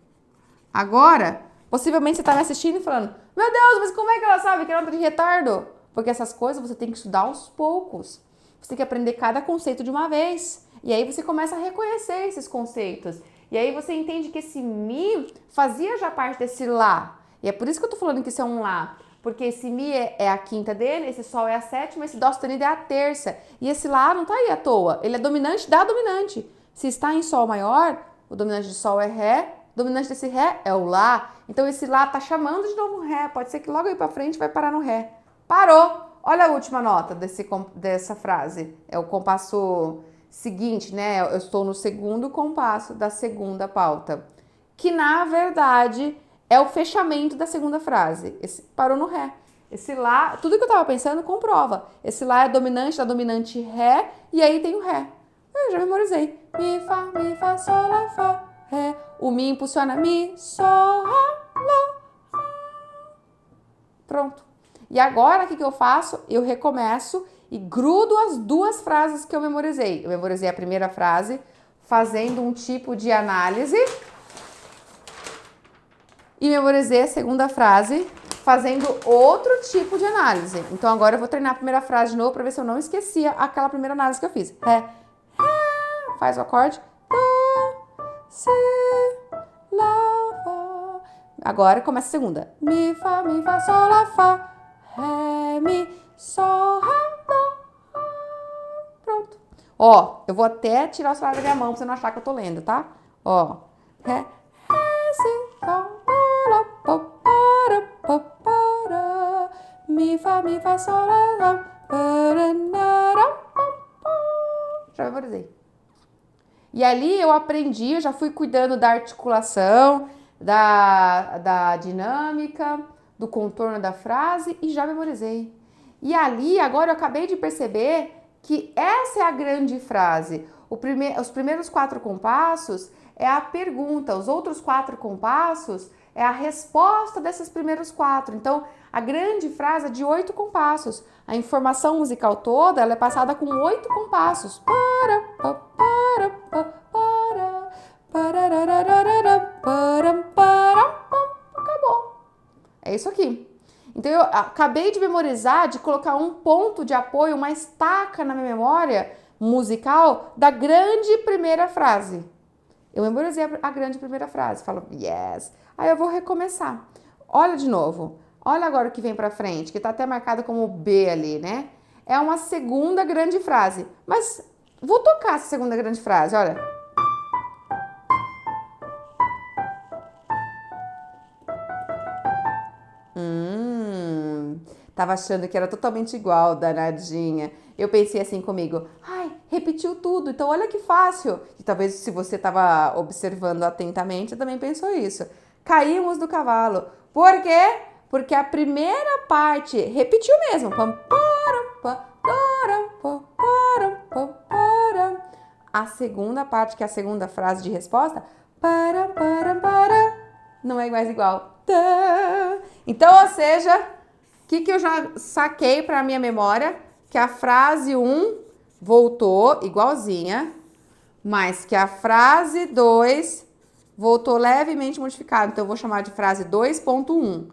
Agora, possivelmente você está me assistindo e falando, meu Deus, mas como é que ela sabe que é nota de retardo? Porque essas coisas você tem que estudar aos poucos. Você tem que aprender cada conceito de uma vez. E aí você começa a reconhecer esses conceitos. E aí você entende que esse mi fazia já parte desse lá. E é por isso que eu tô falando que isso é um lá. Porque esse mi é a quinta dele, esse sol é a sétima, esse dó sustenido é a terça. E esse lá não tá aí à toa. Ele é dominante da dominante. Se está em sol maior, o dominante de sol é ré Dominante desse Ré é o Lá. Então esse Lá tá chamando de novo o Ré. Pode ser que logo aí pra frente vai parar no Ré. Parou! Olha a última nota dessa frase. É o compasso seguinte, né? Eu estou no segundo compasso da segunda pauta. Que na verdade é o fechamento da segunda frase. Esse parou no Ré. Esse Lá, tudo que eu tava pensando comprova. Esse Lá é dominante da dominante Ré e aí tem o Ré. Eu já memorizei. Mi, Fá, Sol, Lá, Fá, Ré. O Mi impulsiona Mi, Sol, Lá, Fá. Pronto. E agora o que eu faço? Eu recomeço e grudo as duas frases que eu memorizei. Eu memorizei a primeira frase fazendo um tipo de análise e memorizei a segunda frase fazendo outro tipo de análise. Então agora eu vou treinar a primeira frase de novo para ver se eu não esquecia aquela primeira análise que eu fiz. Ré, Ré, faz o acorde. Dó, Si, Lá, Fá. Agora começa a segunda. Mi, Fá, Sol, Lá, Fá. Ré, Mi, Sol, Ré, Dó. Pronto. Ó, eu vou até tirar o celular da minha mão pra você não achar que eu tô lendo, tá? Ó. Ré, Ré, Si, Sol, Lá, Pó, para, pó, para. Mi, Fá, Sol, Lá, Lá. Já memorizei. E ali eu aprendi, eu já fui cuidando da articulação, da dinâmica, do contorno da frase e já memorizei. E ali, agora eu acabei de perceber que essa é a grande frase. Os primeiros 4 compassos é a pergunta, os outros 4 compassos é a resposta desses primeiros 4. Então, a grande frase é de 8 compassos. A informação musical toda ela é passada com 8 compassos. Acabou. É isso aqui. Então eu acabei de memorizar, de colocar um ponto de apoio, uma estaca na minha memória musical da grande primeira frase. Eu memorizei a grande primeira frase, falo yes. Aí eu vou recomeçar. Olha de novo. Olha agora o que vem pra frente, que tá até marcado como B ali, né? É uma segunda grande frase. Mas vou tocar essa segunda grande frase, olha. Tava achando que era totalmente igual, danadinha. Eu pensei assim comigo, ai, repetiu tudo, então olha que fácil. E talvez se você estava observando atentamente, você também pensou isso. Caímos do cavalo. Por quê? Porque a primeira parte repetiu mesmo. A segunda parte, que é a segunda frase de resposta, não é mais igual. Então, ou seja, o que eu já saquei para a minha memória? Que a frase 1 voltou igualzinha, mas que a frase 2 voltou levemente modificada. Então, eu vou chamar de frase 2.1.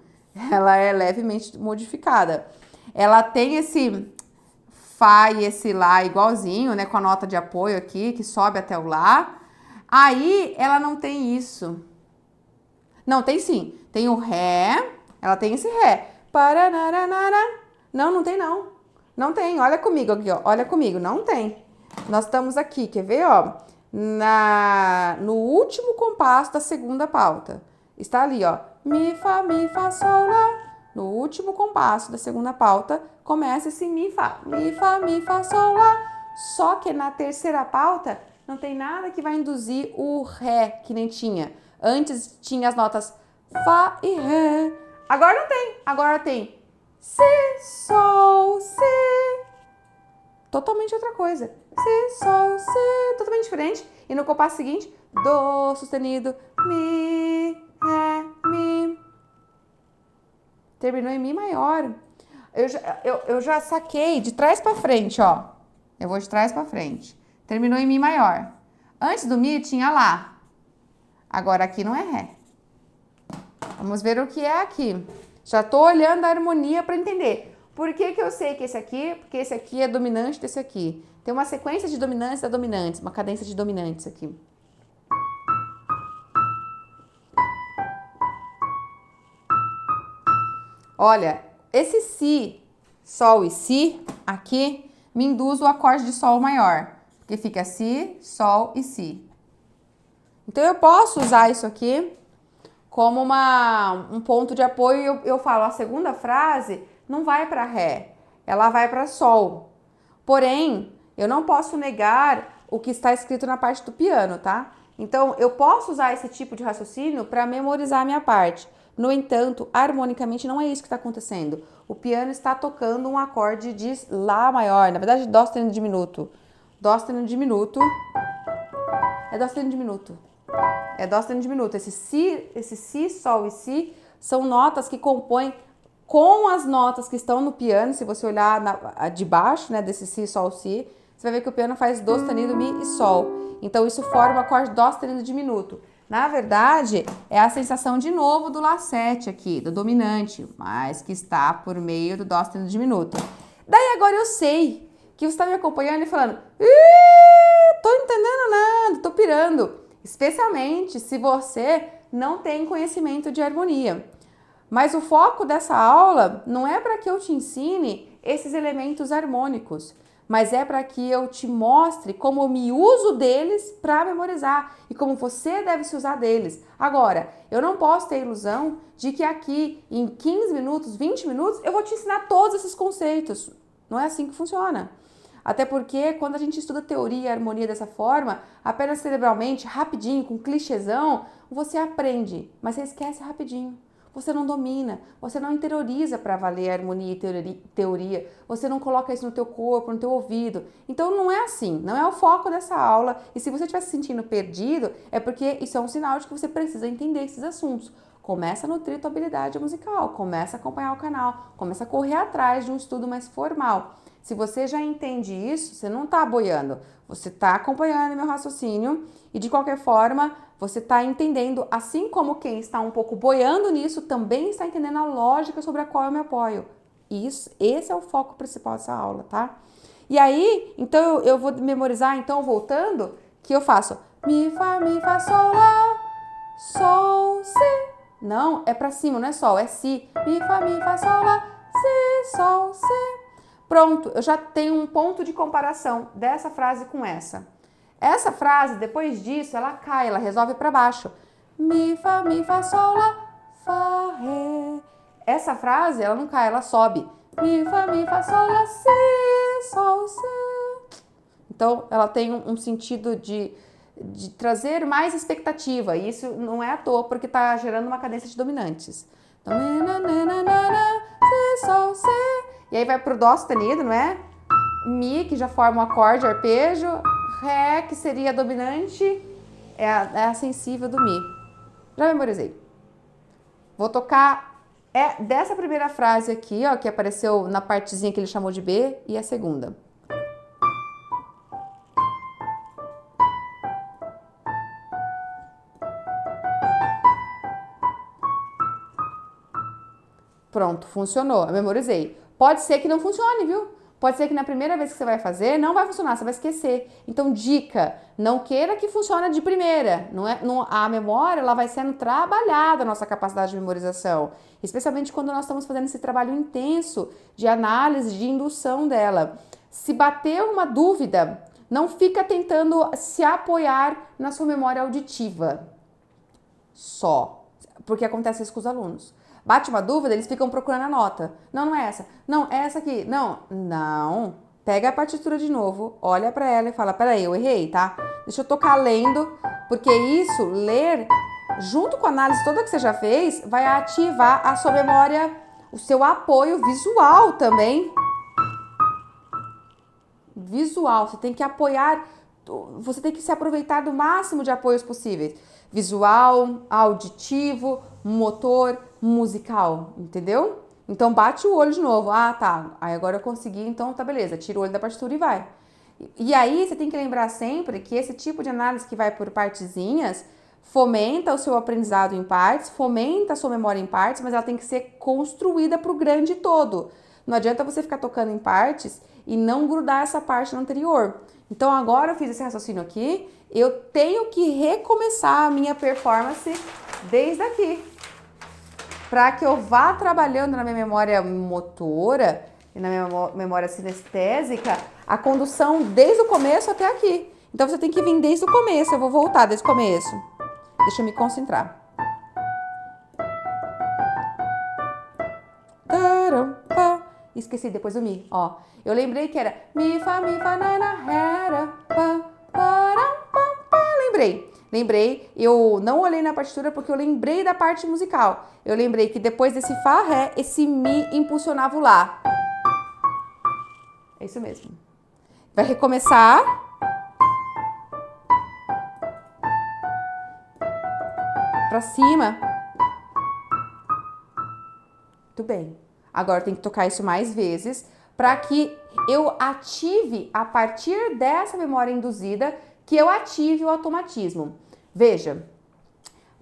Ela é levemente modificada. Ela tem esse Fá e esse Lá igualzinho, né? Com a nota de apoio aqui, que sobe até o Lá. Aí, ela não tem isso. Não, tem sim. Tem o Ré, ela tem esse Ré. Não, não tem não. Não tem. Olha comigo aqui, ó. Olha comigo, não tem. Nós estamos aqui, quer ver, ó? No último compasso da segunda pauta. Está ali, ó. Mi, Fá, Sol, Lá. No último compasso da segunda pauta, começa esse Mi, Fá, Sol, Lá. Só que na terceira pauta, não tem nada que vai induzir o Ré, que nem tinha. Antes tinha as notas Fá e Ré. Agora não tem. Agora tem Si, Sol, Si. Totalmente outra coisa. Si, Sol, Si. Totalmente diferente. E no compasso seguinte, Dó sustenido, Mi, Ré, Mi. Terminou em Mi maior. Eu já saquei de trás pra frente, ó. Eu vou de trás pra frente. Terminou em Mi maior. Antes do Mi tinha Lá. Agora aqui não é Ré. Vamos ver o que é aqui. Já tô olhando a harmonia para entender. Por que eu sei que esse aqui? Porque esse aqui é dominante desse aqui. Tem uma sequência de dominantes da dominantes, uma cadência de dominantes aqui. Olha, esse Si, Sol e Si aqui me induz o acorde de Sol maior. Porque fica Si, Sol e Si. Então eu posso usar isso aqui como um ponto de apoio. Eu falo, a segunda frase não vai para Ré, ela vai para Sol. Porém, eu não posso negar o que está escrito na parte do piano, tá? Então, eu posso usar esse tipo de raciocínio para memorizar a minha parte. No entanto, harmonicamente não é isso que está acontecendo. O piano está tocando um acorde de Lá maior, na verdade, Dó sustenido diminuto. Dó sustenido diminuto. É Dó sustenido diminuto. É Dó sustenido diminuto. Esse Si, Sol e Si são notas que compõem com as notas que estão no piano. Se você olhar de baixo, né, desse Si, Sol, Si, você vai ver que o piano faz Dó sustenido, Mi e Sol. Então, isso forma o acorde Dó sustenido diminuto. Na verdade, é a sensação de novo do Lá7 aqui, do dominante, mas que está por meio do Dó sustenido diminuto. Daí agora eu sei que você está me acompanhando e falando, tô entendendo nada, tô pirando. Especialmente se você não tem conhecimento de harmonia. Mas o foco dessa aula não é para que eu te ensine esses elementos harmônicos, mas é para que eu te mostre como eu me uso deles para memorizar e como você deve se usar deles. Agora, eu não posso ter a ilusão de que aqui em 15 minutos, 20 minutos, eu vou te ensinar todos esses conceitos. Não é assim que funciona. Até porque quando a gente estuda teoria e harmonia dessa forma, apenas cerebralmente, rapidinho, com clichêzão, você aprende, mas você esquece rapidinho. Você não domina, você não interioriza para valer harmonia e teoria, você não coloca isso no teu corpo, no teu ouvido. Então não é assim, não é o foco dessa aula. E se você estiver se sentindo perdido, é porque isso é um sinal de que você precisa entender esses assuntos. Começa a nutrir tua habilidade musical, começa a acompanhar o canal, começa a correr atrás de um estudo mais formal. Se você já entende isso, você não está boiando, você está acompanhando meu raciocínio e de qualquer forma você está entendendo, assim como quem está um pouco boiando nisso também está entendendo a lógica sobre a qual eu me apoio. Esse é o foco principal dessa aula, tá? E aí, então eu vou memorizar, então voltando, que eu faço Mi, Fá, Sol, Lá, Sol, Si. Não, é pra cima, não é Sol, é Si. Mi, Fá, Sol, Lá, Si, Sol, Si. Pronto, eu já tenho um ponto de comparação dessa frase com essa. Essa frase, depois disso, ela cai, ela resolve para baixo. Mi, Fá, Sol, Lá, Fá, Ré. Essa frase, ela não cai, ela sobe. Mi, Fá, Sol, Lá, Si, Sol, Si. Então, ela tem um sentido de trazer mais expectativa. E isso não é à toa, porque está gerando uma cadência de dominantes. Então, Si, Sol, Si. E aí vai pro Dó sustenido, não é? Mi, que já forma um acorde, arpejo. Ré, que seria dominante, é a sensível do Mi. Já memorizei. Vou tocar dessa primeira frase aqui, ó, que apareceu na partezinha que ele chamou de B, e a segunda. Pronto, funcionou, eu memorizei. Pode ser que não funcione, viu? Pode ser que na primeira vez que você vai fazer, não vai funcionar, você vai esquecer. Então, dica, não queira que funcione de primeira. A memória, ela vai sendo trabalhada, a nossa capacidade de memorização. Especialmente quando nós estamos fazendo esse trabalho intenso de análise, de indução dela. Se bater uma dúvida, não fica tentando se apoiar na sua memória auditiva. Só. Porque acontece isso com os alunos. Bate uma dúvida, eles ficam procurando a nota. Não, não é essa. Não, é essa aqui. Não. Pega a partitura de novo, olha pra ela e fala, peraí, eu errei, tá? Deixa eu tocar lendo, porque isso, ler, junto com a análise toda que você já fez, vai ativar a sua memória, o seu apoio visual também. Visual, você tem que apoiar, você tem que se aproveitar do máximo de apoios possíveis. Visual, auditivo, motor, musical, entendeu? Então bate o olho de novo. Ah, tá. Aí agora eu consegui, então tá beleza. Tira o olho da partitura e vai. E aí você tem que lembrar sempre que esse tipo de análise que vai por partezinhas fomenta o seu aprendizado em partes, fomenta a sua memória em partes, mas ela tem que ser construída para o grande todo. Não adianta você ficar tocando em partes e não grudar essa parte no anterior. Então agora eu fiz esse raciocínio aqui, eu tenho que recomeçar a minha performance desde aqui, para que eu vá trabalhando na minha memória motora e na minha memória sinestésica a condução desde o começo até aqui. Então você tem que vir desde o começo, eu vou voltar desde o começo. Deixa eu me concentrar. Esqueci depois do mi, ó. Eu lembrei que era mi, fa, nana, ré, pá, param, pá. Lembrei. Eu não olhei na partitura porque eu lembrei da parte musical. Eu lembrei que depois desse fá, ré, esse mi impulsionava o lá. É isso mesmo. Vai recomeçar. Pra cima. Muito bem. Agora tem que tocar isso mais vezes para que eu ative, a partir dessa memória induzida, que eu ative o automatismo. Veja,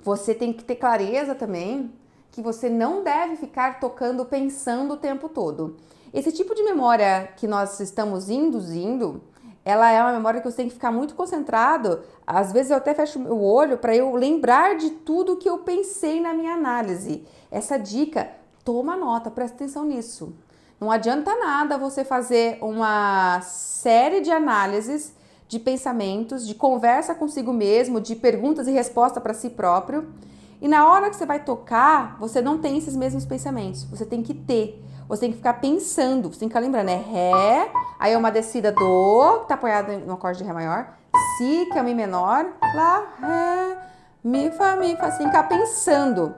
você tem que ter clareza também que você não deve ficar tocando pensando o tempo todo. Esse tipo de memória que nós estamos induzindo, ela é uma memória que você tem que ficar muito concentrado. Às vezes eu até fecho o olho para eu lembrar de tudo que eu pensei na minha análise. Essa dica, toma nota, presta atenção nisso. Não adianta nada você fazer uma série de análises, de pensamentos, de conversa consigo mesmo, de perguntas e respostas para si próprio. E na hora que você vai tocar, você não tem esses mesmos pensamentos. Você tem que ter. Você tem que ficar pensando. Você tem que ficar lembrando. É Ré, aí é uma descida do, que tá apoiado no acorde de Ré maior. Si, que é o Mi menor. Lá, Ré, Mi, Fá, Mi, Fá. Você tem que ficar pensando.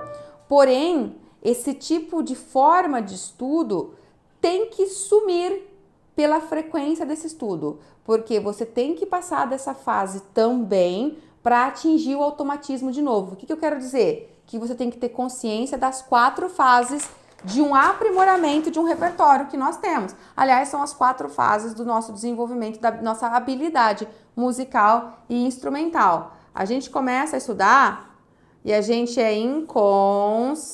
Porém, esse tipo de forma de estudo tem que sumir pela frequência desse estudo, porque você tem que passar dessa fase também para atingir o automatismo de novo. O que eu quero dizer? Que você tem que ter consciência das 4 fases de um aprimoramento de um repertório que nós temos. Aliás, são as 4 fases do nosso desenvolvimento, da nossa habilidade musical e instrumental. A gente começa a estudar e a gente é inconsciente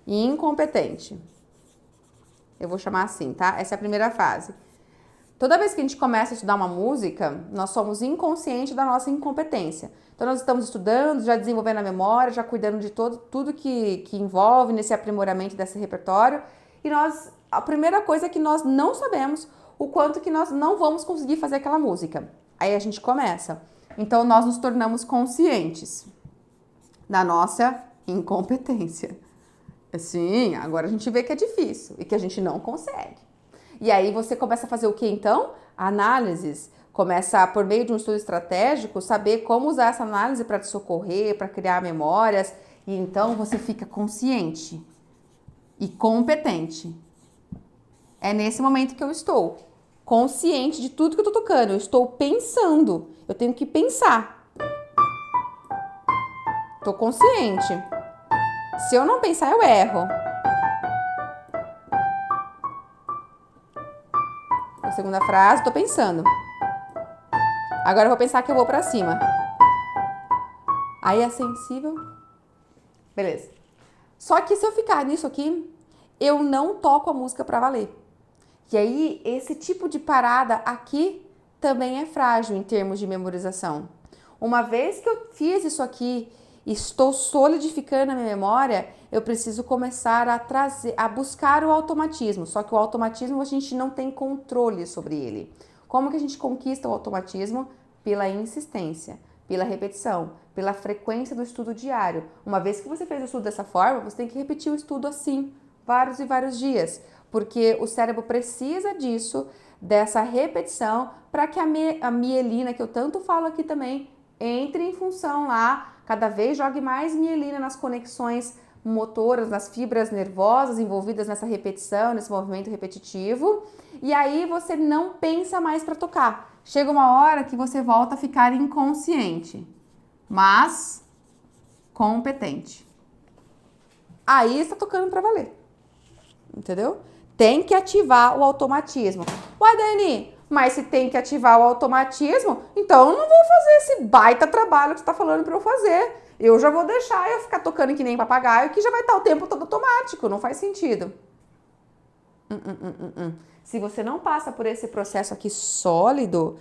e incompetente. Eu vou chamar assim, tá? Essa é a primeira fase. Toda vez que a gente começa a estudar uma música, nós somos inconscientes da nossa incompetência. Então, nós estamos estudando, já desenvolvendo a memória, já cuidando de tudo que envolve nesse aprimoramento desse repertório. E a primeira coisa é que nós não sabemos o quanto que nós não vamos conseguir fazer aquela música. Aí a gente começa. Então, nós nos tornamos conscientes da nossa incompetência. Sim, agora a gente vê que é difícil e que a gente não consegue. E aí você começa a fazer o que então? Análises. Começa, por meio de um estudo estratégico, saber como usar essa análise para te socorrer, para criar memórias. E então você fica consciente e competente. É nesse momento que eu estou consciente de tudo que eu estou tocando. Eu estou pensando. Eu tenho que pensar. Estou consciente. Se eu não pensar, eu erro. A segunda frase, tô pensando. Agora eu vou pensar que eu vou pra cima. Aí é sensível. Beleza. Só que se eu ficar nisso aqui, eu não toco a música pra valer. E aí, esse tipo de parada aqui também é frágil em termos de memorização. Uma vez que eu fiz isso aqui, estou solidificando a minha memória, eu preciso começar a buscar o automatismo. Só que o automatismo a gente não tem controle sobre ele. Como que a gente conquista o automatismo? Pela insistência, pela repetição, pela frequência do estudo diário. Uma vez que você fez o estudo dessa forma, você tem que repetir o estudo assim, vários e vários dias, porque o cérebro precisa disso, dessa repetição, para que a mielina, que eu tanto falo aqui também, entre em função lá, cada vez jogue mais mielina nas conexões motoras, nas fibras nervosas envolvidas nessa repetição, nesse movimento repetitivo. E aí você não pensa mais para tocar. Chega uma hora que você volta a ficar inconsciente, mas competente. Aí está tocando para valer. Entendeu? Tem que ativar o automatismo. Ué, Dani, mas se tem que ativar o automatismo, então eu não vou fazer esse baita trabalho que você está falando para eu fazer. Eu já vou deixar eu ficar tocando que nem papagaio, que já vai estar o tempo todo automático. Não faz sentido. Se você não passa por esse processo aqui sólido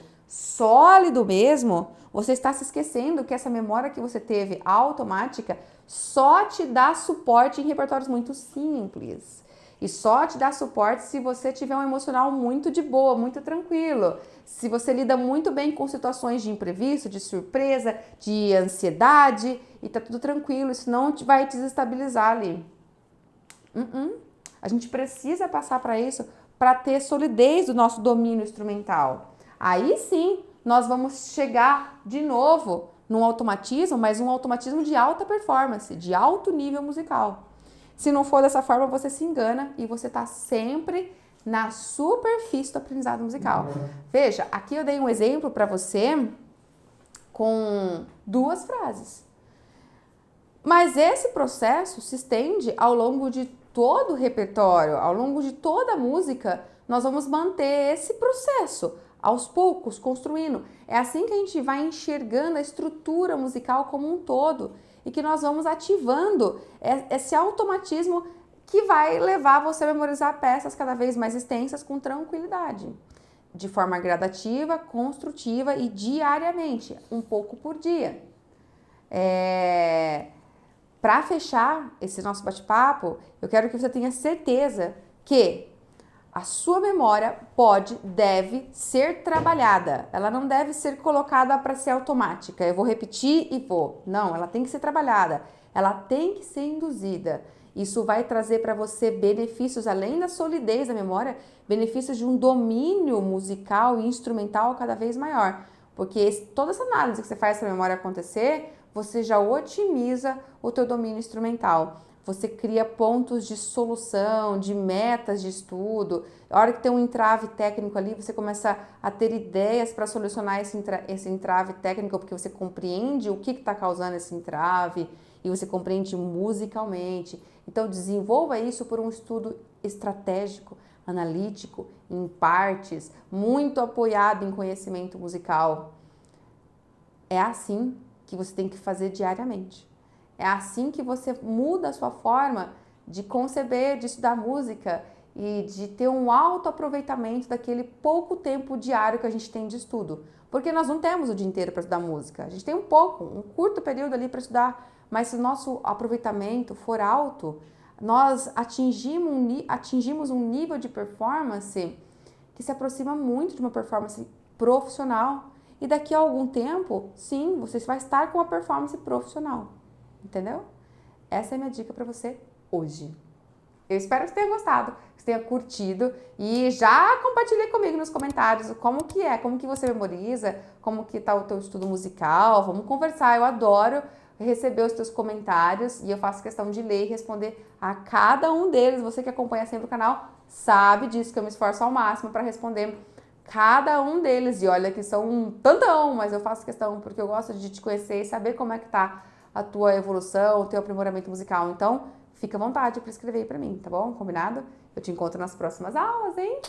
mesmo, você está se esquecendo que essa memória que você teve automática só te dá suporte em repertórios muito simples. E só te dá suporte se você tiver um emocional muito de boa, muito tranquilo. Se você lida muito bem com situações de imprevisto, de surpresa, de ansiedade e tá tudo tranquilo, isso não vai te desestabilizar ali. A gente precisa passar para isso para ter solidez do nosso domínio instrumental. Aí sim, nós vamos chegar de novo num automatismo, mas um automatismo de alta performance, de alto nível musical. Se não for dessa forma, você se engana e você está sempre na superfície do aprendizado musical. Veja, aqui eu dei um exemplo para você com 2 frases. Mas esse processo se estende ao longo de todo o repertório, ao longo de toda a música, nós vamos manter esse processo, aos poucos, construindo. É assim que a gente vai enxergando a estrutura musical como um todo e que nós vamos ativando esse automatismo que vai levar você a memorizar peças cada vez mais extensas com tranquilidade, de forma gradativa, construtiva e diariamente, um pouco por dia. Para fechar esse nosso bate-papo, eu quero que você tenha certeza que a sua memória deve ser trabalhada. Ela não deve ser colocada para ser automática. Eu vou repetir e vou. Não, ela tem que ser trabalhada. Ela tem que ser induzida. Isso vai trazer para você benefícios, além da solidez da memória, benefícios de um domínio musical e instrumental cada vez maior. Porque toda essa análise que você faz para a memória acontecer, você já otimiza o teu domínio instrumental. Você cria pontos de solução, de metas de estudo. A hora que tem um entrave técnico ali, você começa a ter ideias para solucionar esse entrave técnico, porque você compreende o que está causando esse entrave e você compreende musicalmente. Então, desenvolva isso por um estudo estratégico, analítico, em partes, muito apoiado em conhecimento musical. É assim que você tem que fazer diariamente. É assim que você muda a sua forma de conceber, de estudar música e de ter um alto aproveitamento daquele pouco tempo diário que a gente tem de estudo. Porque nós não temos o dia inteiro para estudar música. A gente tem um curto período ali para estudar, mas se o nosso aproveitamento for alto, nós atingimos um nível de performance que se aproxima muito de uma performance profissional. E daqui a algum tempo, sim, você vai estar com uma performance profissional. Entendeu? Essa é a minha dica para você hoje. Eu espero que você tenha gostado, que você tenha curtido e já compartilhe comigo nos comentários como que você memoriza, como que tá o teu estudo musical. Vamos conversar, eu adoro receber os teus comentários e eu faço questão de ler e responder a cada um deles. Você que acompanha sempre o canal sabe disso, que eu me esforço ao máximo para responder cada um deles. E olha que são um tantão, mas eu faço questão porque eu gosto de te conhecer e saber como é que tá a tua evolução, o teu aprimoramento musical. Então, fica à vontade para escrever aí para mim, tá bom? Combinado? Eu te encontro nas próximas aulas, hein?